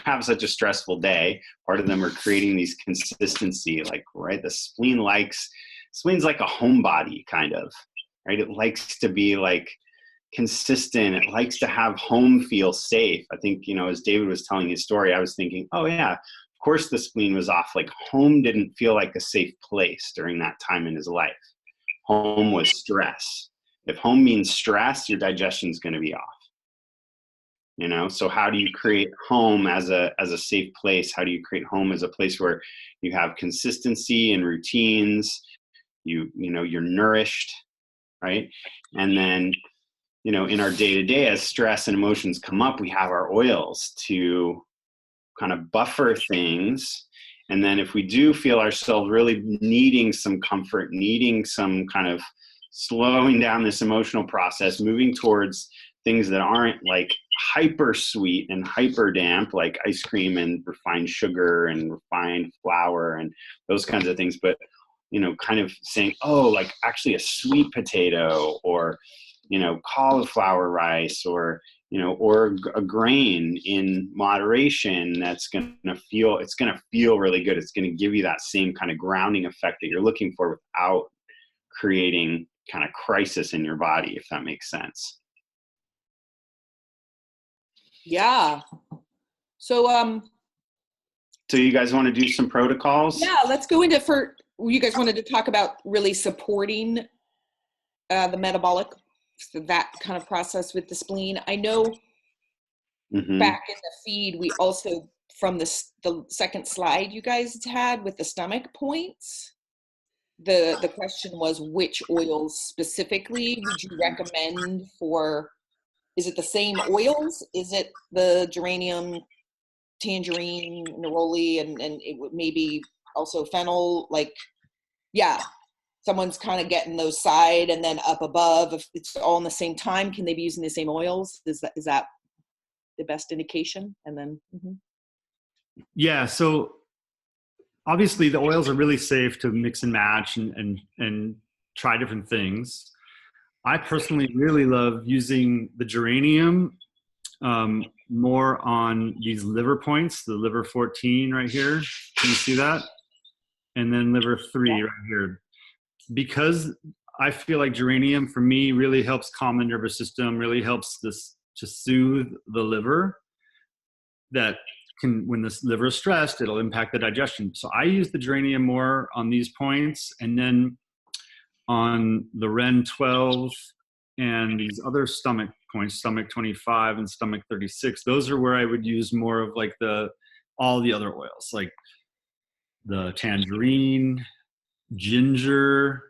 have such a stressful day. Part of them are creating these consistency, like, right? The spleen's like a homebody kind of, right? It likes to be like consistent. It likes to have home feel safe. I think, as David was telling his story, I was thinking, oh yeah, of course the spleen was off. Like home didn't feel like a safe place during that time in his life. Home was stress. If home means stress, your digestion's going to be off. So how do you create home as a safe place? How do you create home as a place where you have consistency and routines? You're nourished, right? And then, in our day-to-day, as stress and emotions come up, we have our oils to kind of buffer things. And then if we do feel ourselves really needing some comfort, needing some kind of slowing down this emotional process, moving towards things that aren't like hyper sweet and hyper damp, like ice cream and refined sugar and refined flour and those kinds of things, but, kind of saying, oh, like actually a sweet potato or, cauliflower rice or a grain in moderation that's going to feel really good. It's going to give you that same kind of grounding effect that you're looking for without creating kind of crisis in your body, if that makes sense. Yeah. So you guys want to do some protocols? Yeah, let's go into you guys wanted to talk about really supporting the metabolic, that kind of process with the spleen. I know back in the feed, we also, from the second slide you guys had with the stomach points, the question was which oils specifically would you recommend for, is it the same oils? Is it the geranium, tangerine, neroli, and it would maybe also fennel, like, yeah, someone's kind of getting those side and then up above. If it's all in the same time, can they be using the same oils? Is that the best indication? And then, Yeah. So obviously the oils are really safe to mix and match and try different things. I personally really love using the geranium more on these liver points, the liver 14 right here. Can you see that? And then liver 3 right here. Because I feel like geranium for me really helps calm the nervous system, really helps this to soothe the liver. That when the liver is stressed, it'll impact the digestion. So I use the geranium more on these points, and then on the Ren 12 and these other stomach points, stomach 25 and stomach 36, those are where I would use more of like all the other oils, like the tangerine, ginger,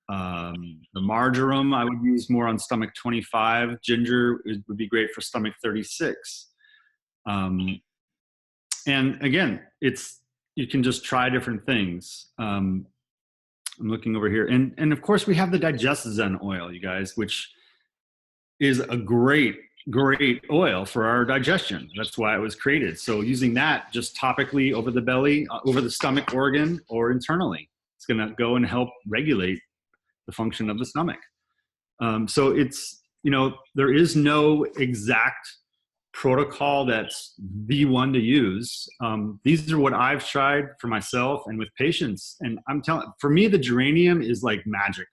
the marjoram I would use more on stomach 25. Ginger would be great for stomach 36. And again, you can just try different things. I'm looking over here, and of course we have the DigestZen oil, you guys, which is a great oil for our digestion. That's why it was created. So using that just topically over the belly, over the stomach organ, or internally, it's going to go and help regulate the function of the stomach. So it's, there is no exact protocol that's the one to use. These are what I've tried for myself and with patients. And I'm telling, for me, the geranium is like magic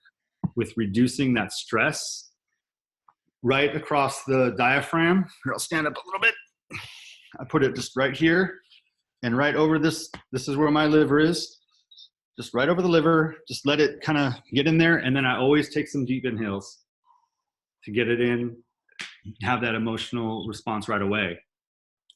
with reducing that stress right across the diaphragm. Here, I'll stand up a little bit. I put it just right here and right over this. This is where my liver is. Just right over the liver. Just let it kind of get in there. And then I always take some deep inhales to get it in, have that emotional response right away.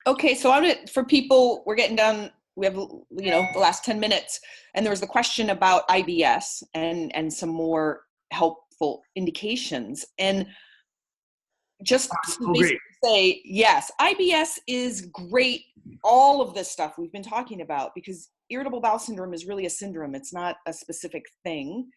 Okay, so for people, we're getting done. We have, the last 10 minutes, and there was the question about IBS and some more helpful indications. And just to basically say, yes, IBS is great. All of this stuff we've been talking about, because irritable bowel syndrome is really a syndrome. It's not a specific thing.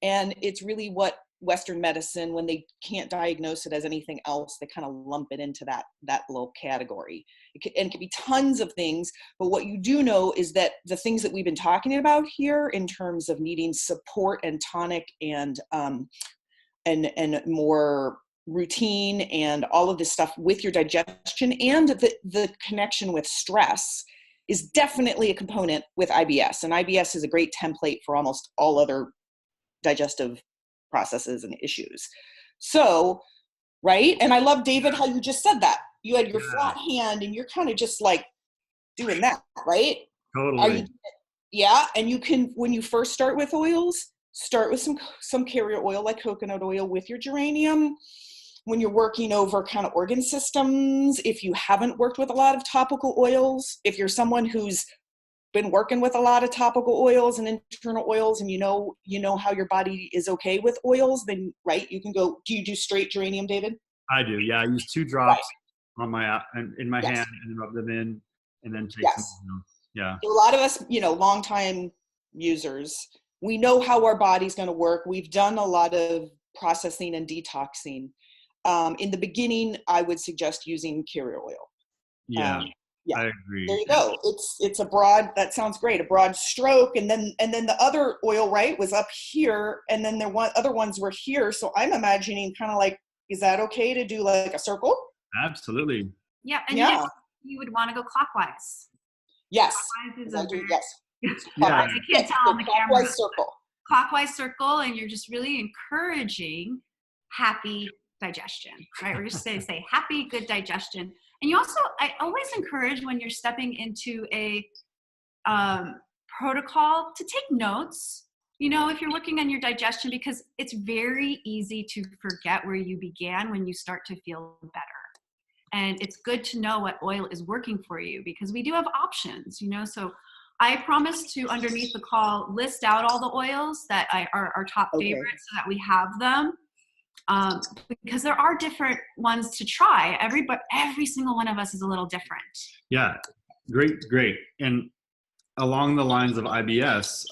And it's really what Western medicine, when they can't diagnose it as anything else, they kind of lump it into that little category. And it can be tons of things, but what you do know is that the things that we've been talking about here in terms of needing support and tonic and more routine and all of this stuff with your digestion and the connection with stress is definitely a component with IBS. And IBS is a great template for almost all other digestive processes and issues. So, right? And I love, David, how you just said that. You had your flat hand and you're kind of just like doing that, right? Totally. Yeah. And you can, when you first start with oils, start with some carrier oil like coconut oil with your geranium. When you're working over kind of organ systems, if you haven't worked with a lot of topical oils, if you're someone who's been working with a lot of topical oils and internal oils, and you know how your body is okay with oils, then right, you can go. Do you do straight geranium, David? I do. Yeah, I use 2 drops on my in my hand and rub them in, and then take some. Yeah. So a lot of us, longtime users, we know how our body's going to work. We've done a lot of processing and detoxing. In the beginning, I would suggest using carrier oil. Yeah, I agree. There you go. It's a broad, that sounds great, a broad stroke. And then the other oil, right, was up here. And then other ones were here. So I'm imagining kind of like, is that okay to do like a circle? Absolutely. Yeah. And yes, you would want to go clockwise. Yes. I can't tell on the camera. Clockwise circle. Clockwise circle. And you're just really encouraging happy digestion, right? We're just going to say happy, good digestion. And I always encourage when you're stepping into a protocol to take notes, if you're working on your digestion, because it's very easy to forget where you began when you start to feel better. And it's good to know what oil is working for you, because we do have options, So I promise to, underneath the call, list out all the oils that are our top favorites so that we have them. Because there are different ones to try. Every single one of us is a little different. Yeah, great. And along the lines of IBS,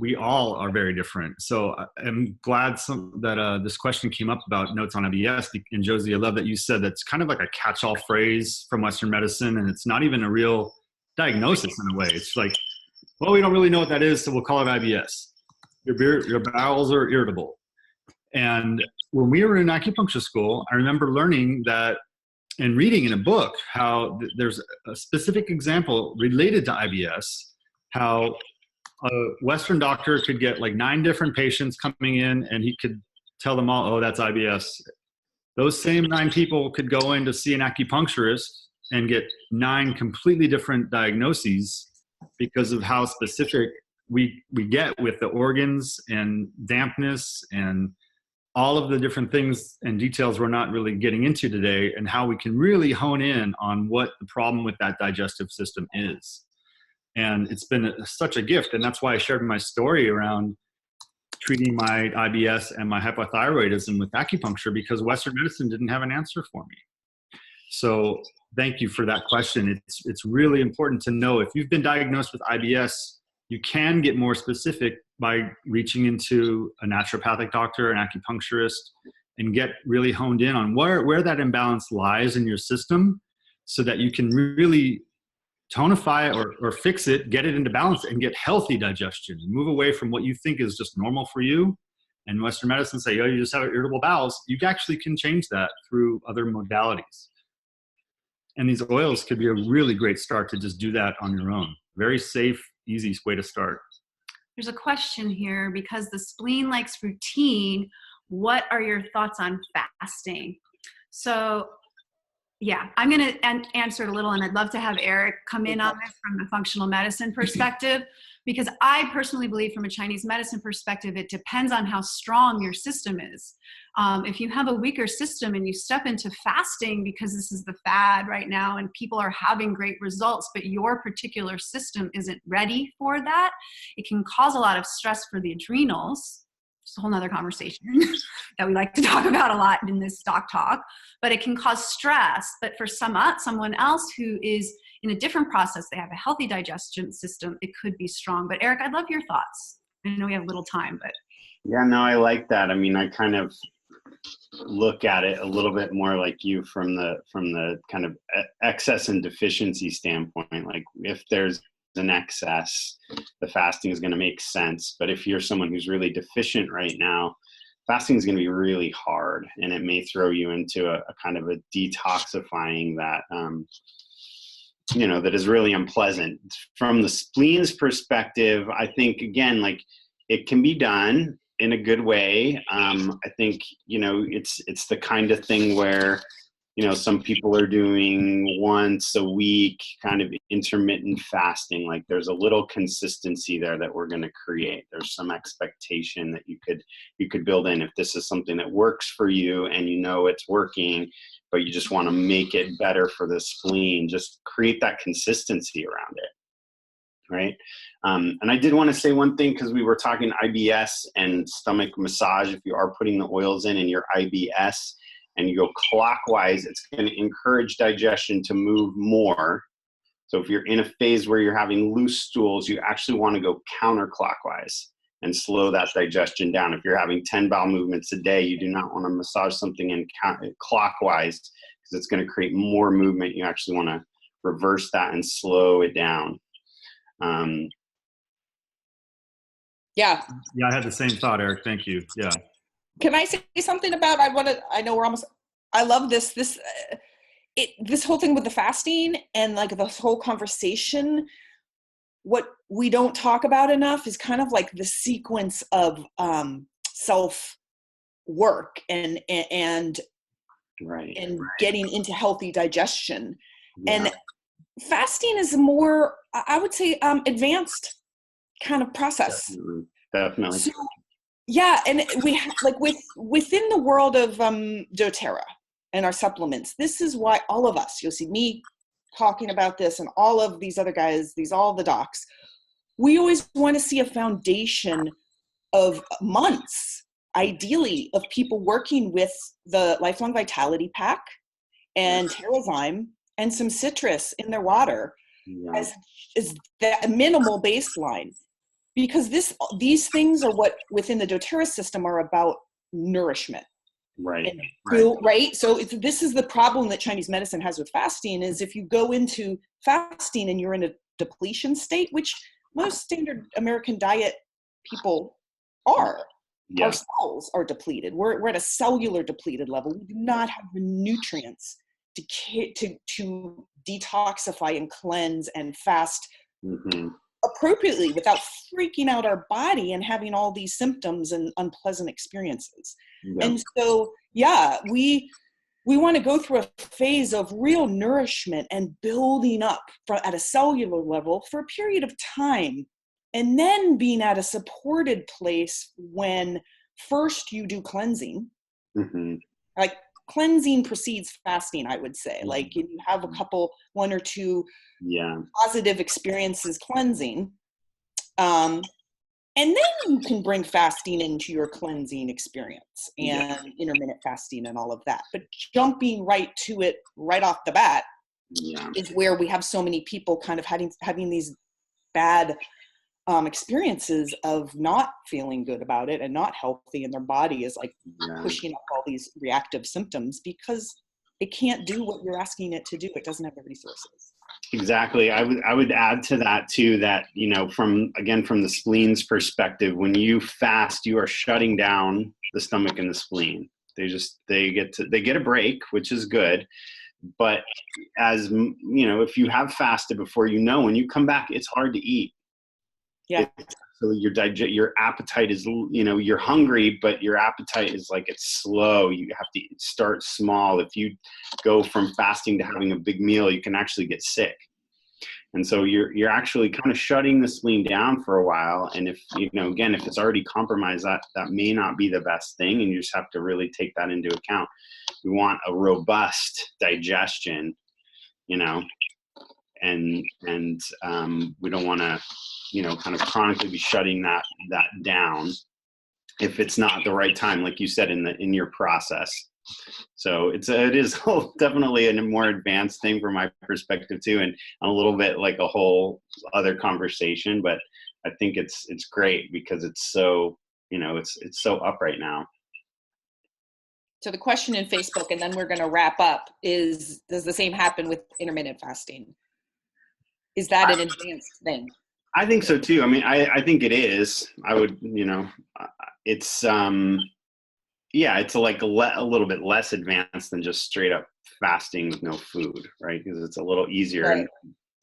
we all are very different. So I'm glad that this question came up about notes on IBS. And Josie, I love that you said that's kind of like a catch-all phrase from Western medicine, and it's not even a real diagnosis in a way. It's like, well, we don't really know what that is, so we'll call it IBS. Your bowels are irritable. And when we were in acupuncture school, I remember learning that and reading in a book how there's a specific example related to IBS, how a Western doctor could get like 9 different patients coming in and he could tell them all, oh, that's IBS. Those same 9 people could go in to see an acupuncturist and get 9 completely different diagnoses because of how specific we get with the organs and dampness and all of the different things and details we're not really getting into today, and how we can really hone in on what the problem with that digestive system is. And it's been such a gift. And that's why I shared my story around treating my IBS and my hypothyroidism with acupuncture, because Western medicine didn't have an answer for me. So thank you for that question. It's really important to know if you've been diagnosed with IBS, you can get more specific by reaching into a naturopathic doctor, an acupuncturist, and get really honed in on where that imbalance lies in your system, so that you can really tonify or fix it, get it into balance, and get healthy digestion, and move away from what you think is just normal for you. And Western medicine say, oh, you just have irritable bowels. You actually can change that through other modalities. And these oils could be a really great start to just do that on your own. Very safe, easy way to start. There's a question here, because the spleen likes routine. What are your thoughts on fasting? So yeah, I'm going to answer it a little, and I'd love to have Eric come in on this from a functional medicine perspective, because I personally believe from a Chinese medicine perspective, it depends on how strong your system is. If you have a weaker system and you step into fasting because this is the fad right now and people are having great results, but your particular system isn't ready for that, it can cause a lot of stress for the adrenals. It's a whole nother conversation that we like to talk about a lot in this stock talk, but it can cause stress. But for someone else who is in a different process, they have a healthy digestion system, it could be strong. But Eric, I'd love your thoughts. I know we have little time, but. Yeah, no, I like that. I mean, I kind of look at it a little bit more like you from the kind of excess and deficiency standpoint. Like if there's an excess, the fasting is going to make sense. But if you're someone who's really deficient right now, fasting is going to be really hard, and it may throw you into a kind of a detoxifying that, that is really unpleasant. From the spleen's perspective, I think, again, like it can be done in a good way. I think, it's the kind of thing where, some people are doing once a week kind of intermittent fasting. Like there's a little consistency there that we're going to create. There's some expectation that you could build in if this is something that works for you and it's working, but you just want to make it better for the spleen. Just create that consistency around it. Right. And I did want to say one thing, because we were talking IBS and stomach massage. If you are putting the oils in your IBS, and you go clockwise, it's going to encourage digestion to move more. So if you're in a phase where you're having loose stools, you actually want to go counterclockwise and slow that digestion down. If you're having 10 bowel movements a day, you do not want to massage something in clockwise, because it's going to create more movement. You actually want to reverse that and slow it down. Yeah, I had the same thought, Eric. Thank you. Yeah. Can I say something about, I love this whole thing with the fasting and like this whole conversation. What we don't talk about enough is kind of like the sequence of self work and getting into healthy digestion. Yeah. And fasting is more, I would say, advanced kind of process. Definitely. So, yeah, and we have, like, within the world of doTERRA and our supplements, this is why all of us, you'll see me talking about this and all of these other guys, all the docs, we always want to see a foundation of months, ideally, of people working with the Lifelong Vitality Pack and Terrazyme and some citrus in their water as that minimal baseline. Because these things are what within the doTERRA system are about nourishment. Right. Right. So this is the problem that Chinese medicine has with fasting, is if you go into fasting and you're in a depletion state, which most standard American diet people are, our cells are depleted. We're at a cellular depleted level. We do not have the nutrients to detoxify and cleanse and fast appropriately without freaking out our body and having all these symptoms and unpleasant experiences. And so, we we want to go through a phase of real nourishment and building up at a cellular level for a period of time, and then being at a supported place when first you do cleansing. Mm-hmm. Like cleansing precedes fasting, I would say. Like you have a couple, 1 or 2 positive experiences cleansing. And then you can bring fasting into your cleansing experience and intermittent fasting and all of that. But jumping right to it right off the bat is where we have so many people kind of having these bad experiences of not feeling good about it and not healthy, and their body is like pushing up all these reactive symptoms because it can't do what you're asking it to do. It doesn't have the resources. Exactly. I would add to that too, that, you know, from the spleen's perspective, when you fast, you are shutting down the stomach and the spleen. They get a break, which is good. But as you know, if you have fasted before, you know, when you come back, it's hard to eat. Yeah. So your appetite is, you know, you're hungry, but your appetite is like, it's slow. You have to start small. If you go from fasting to having a big meal, you can actually get sick. And so you're actually kind of shutting the spleen down for a while. And if, you know, again, if it's already compromised, that may not be the best thing. And you just have to really take that into account. We want a robust digestion, you know, and we don't want to, you know, kind of chronically be shutting that down if it's not the right time, like you said, in your process. So it is definitely a more advanced thing from my perspective too, and a little bit like a whole other conversation. But I think it's great because it's so, you know, it's so up right now. So the question in Facebook, and then we're going to wrap up, is: does the same happen with intermittent fasting? Is that an advanced thing? I think so too. I mean, I think it is. I would, you know, it's it's like a little bit less advanced than just straight up fasting with no food, right? Because it's a little easier. Right. And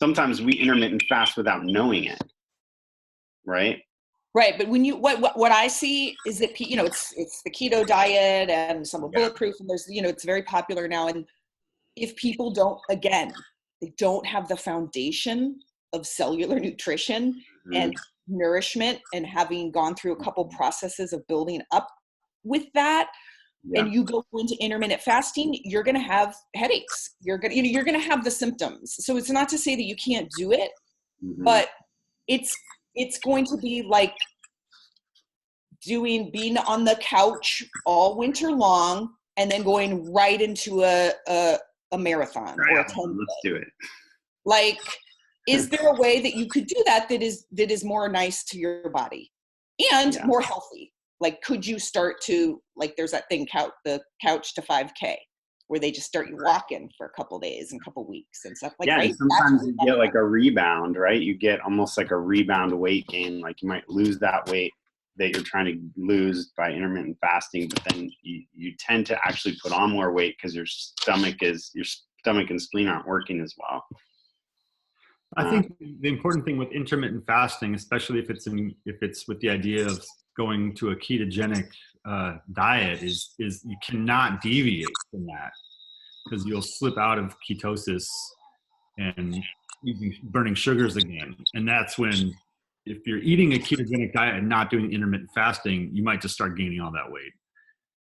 sometimes we intermittent fast without knowing it, right? Right, but when you what I see is that, you know, it's the keto diet and some of Bulletproof, and there's, you know, it's very popular now. And if people they don't have the foundation of cellular nutrition and nourishment, and having gone through a couple processes of building up with that, and you go into intermittent fasting, you're going to have headaches. You're going to have the symptoms. So it's not to say that you can't do it, but it's going to be like being on the couch all winter long and then going right into a marathon or a 10K. Let's do it. Like, is there a way that you could do that is more nice to your body and more healthy? Like, could you start to, like, there's that thing, the couch to 5K, where they just start you walking for a couple days and a couple weeks and stuff like that. Yeah, right? Sometimes you get like a rebound, right? You get almost like a rebound weight gain. Like you might lose that weight that you're trying to lose by intermittent fasting, but then you tend to actually put on more weight because your stomach and spleen aren't working as well. I think the important thing with intermittent fasting, especially if it's with the idea of going to a ketogenic diet, is you cannot deviate from that, because you'll slip out of ketosis and you'll be burning sugars again. And that's when, if you're eating a ketogenic diet and not doing intermittent fasting, you might just start gaining all that weight.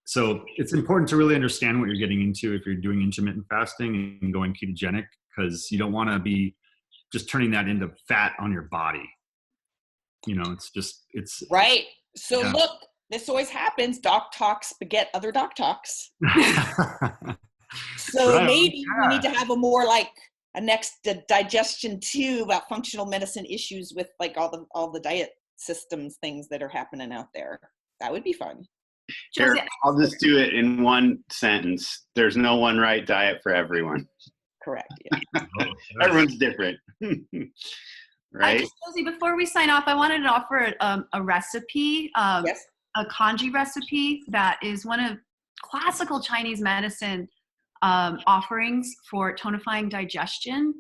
So it's important to really understand what you're getting into if you're doing intermittent fasting and going ketogenic, because you don't want to be just turning that into fat on your body. You know, it's right. So look, this always happens. Doc talks beget other doc talks. So maybe we need to have a more like a next digestion too, about functional medicine issues with like all the diet systems things that are happening out there. That would be fun. Here, I'll just do it in one sentence. There's no one right diet for everyone. Correct. Yeah. Everyone's different. Right? Josie, before we sign off, I wanted to offer a recipe, a congee recipe that is one of classical Chinese medicine offerings for tonifying digestion.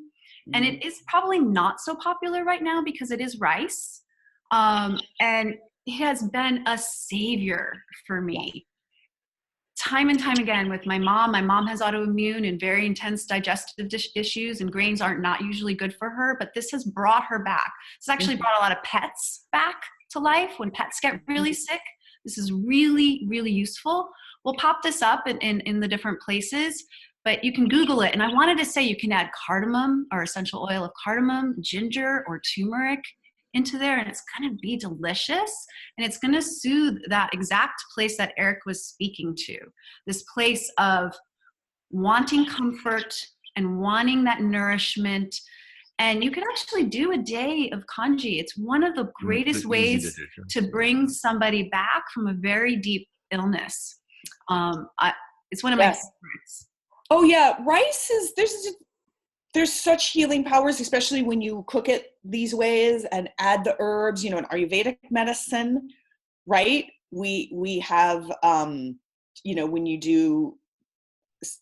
And it is probably not so popular right now because it is rice. And it has been a savior for me. time and time again with my mom. My mom has autoimmune and very intense digestive issues, and grains are not usually good for her, but this has brought her back. It's actually brought a lot of pets back to life when pets get really sick. This is really, really useful. We'll pop this up in the different places, but you can Google it. And I wanted to say you can add cardamom or essential oil of cardamom, ginger, or turmeric into there, and it's going to be delicious, and it's going to soothe that exact place that Eric was speaking to, this place of wanting comfort and wanting that nourishment. And you can actually do a day of kanji. It's one of the greatest ways to bring somebody back from a very deep illness. It's one of my favorites. Oh yeah, rice is, there's such healing powers, especially when you cook it these ways and add the herbs, you know, in Ayurvedic medicine, right? We have, you know, when you do,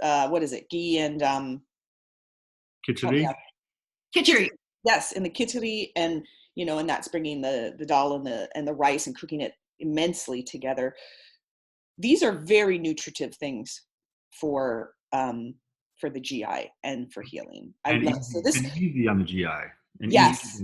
what is it? Ghee and, Khichdi? Khichdi. Yes, in the khichdi, and, you know, and that's bringing the dal and the rice and cooking it immensely together. These are very nutritive things for the GI and for healing. And easy on the GI. And yes.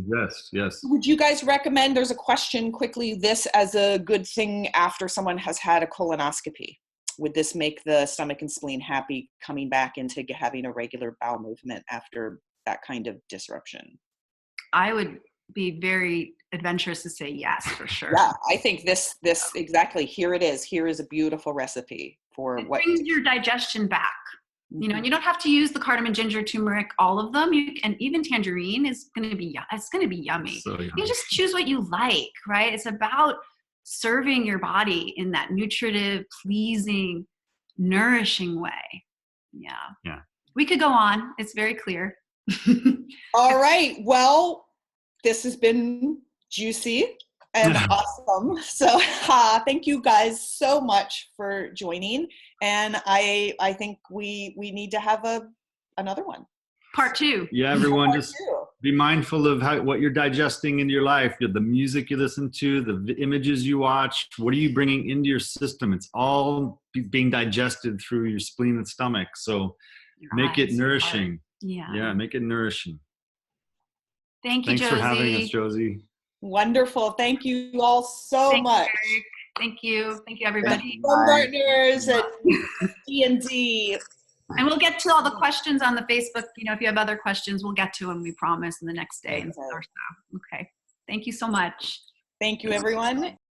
Yes. Would you guys recommend, there's a question quickly, this as a good thing after someone has had a colonoscopy? Would this make the stomach and spleen happy coming back into having a regular bowel movement after that kind of disruption? I would be very adventurous to say yes, for sure. Yeah, I think this exactly, here it is. Here is a beautiful recipe for it what brings your digestion back. You know, and you don't have to use the cardamom, ginger, turmeric, all of them. And even tangerine is going to be, it's going to be yummy. So yummy. You just choose what you like, right? It's about serving your body in that nutritive, pleasing, nourishing way. Yeah. We could go on. It's very clear. All right. Well, this has been juicy and awesome. So thank you guys so much for joining. And I think we need to have another one. Part 2. Yeah, everyone, just be mindful of what you're digesting into your life, the music you listen to, the images you watch. What are you bringing into your system? It's all being digested through your spleen and stomach. So make it nourishing. Yeah, make it nourishing. Thank you, Thanks Josie. for having us, Josie. Wonderful. Thank you all so much. Thank you, everybody. Partners at D&D. And we'll get to all the questions on the Facebook. You know, if you have other questions, we'll get to them, we promise, in the next day or so. Okay. Thank you so much. Thank you, everyone.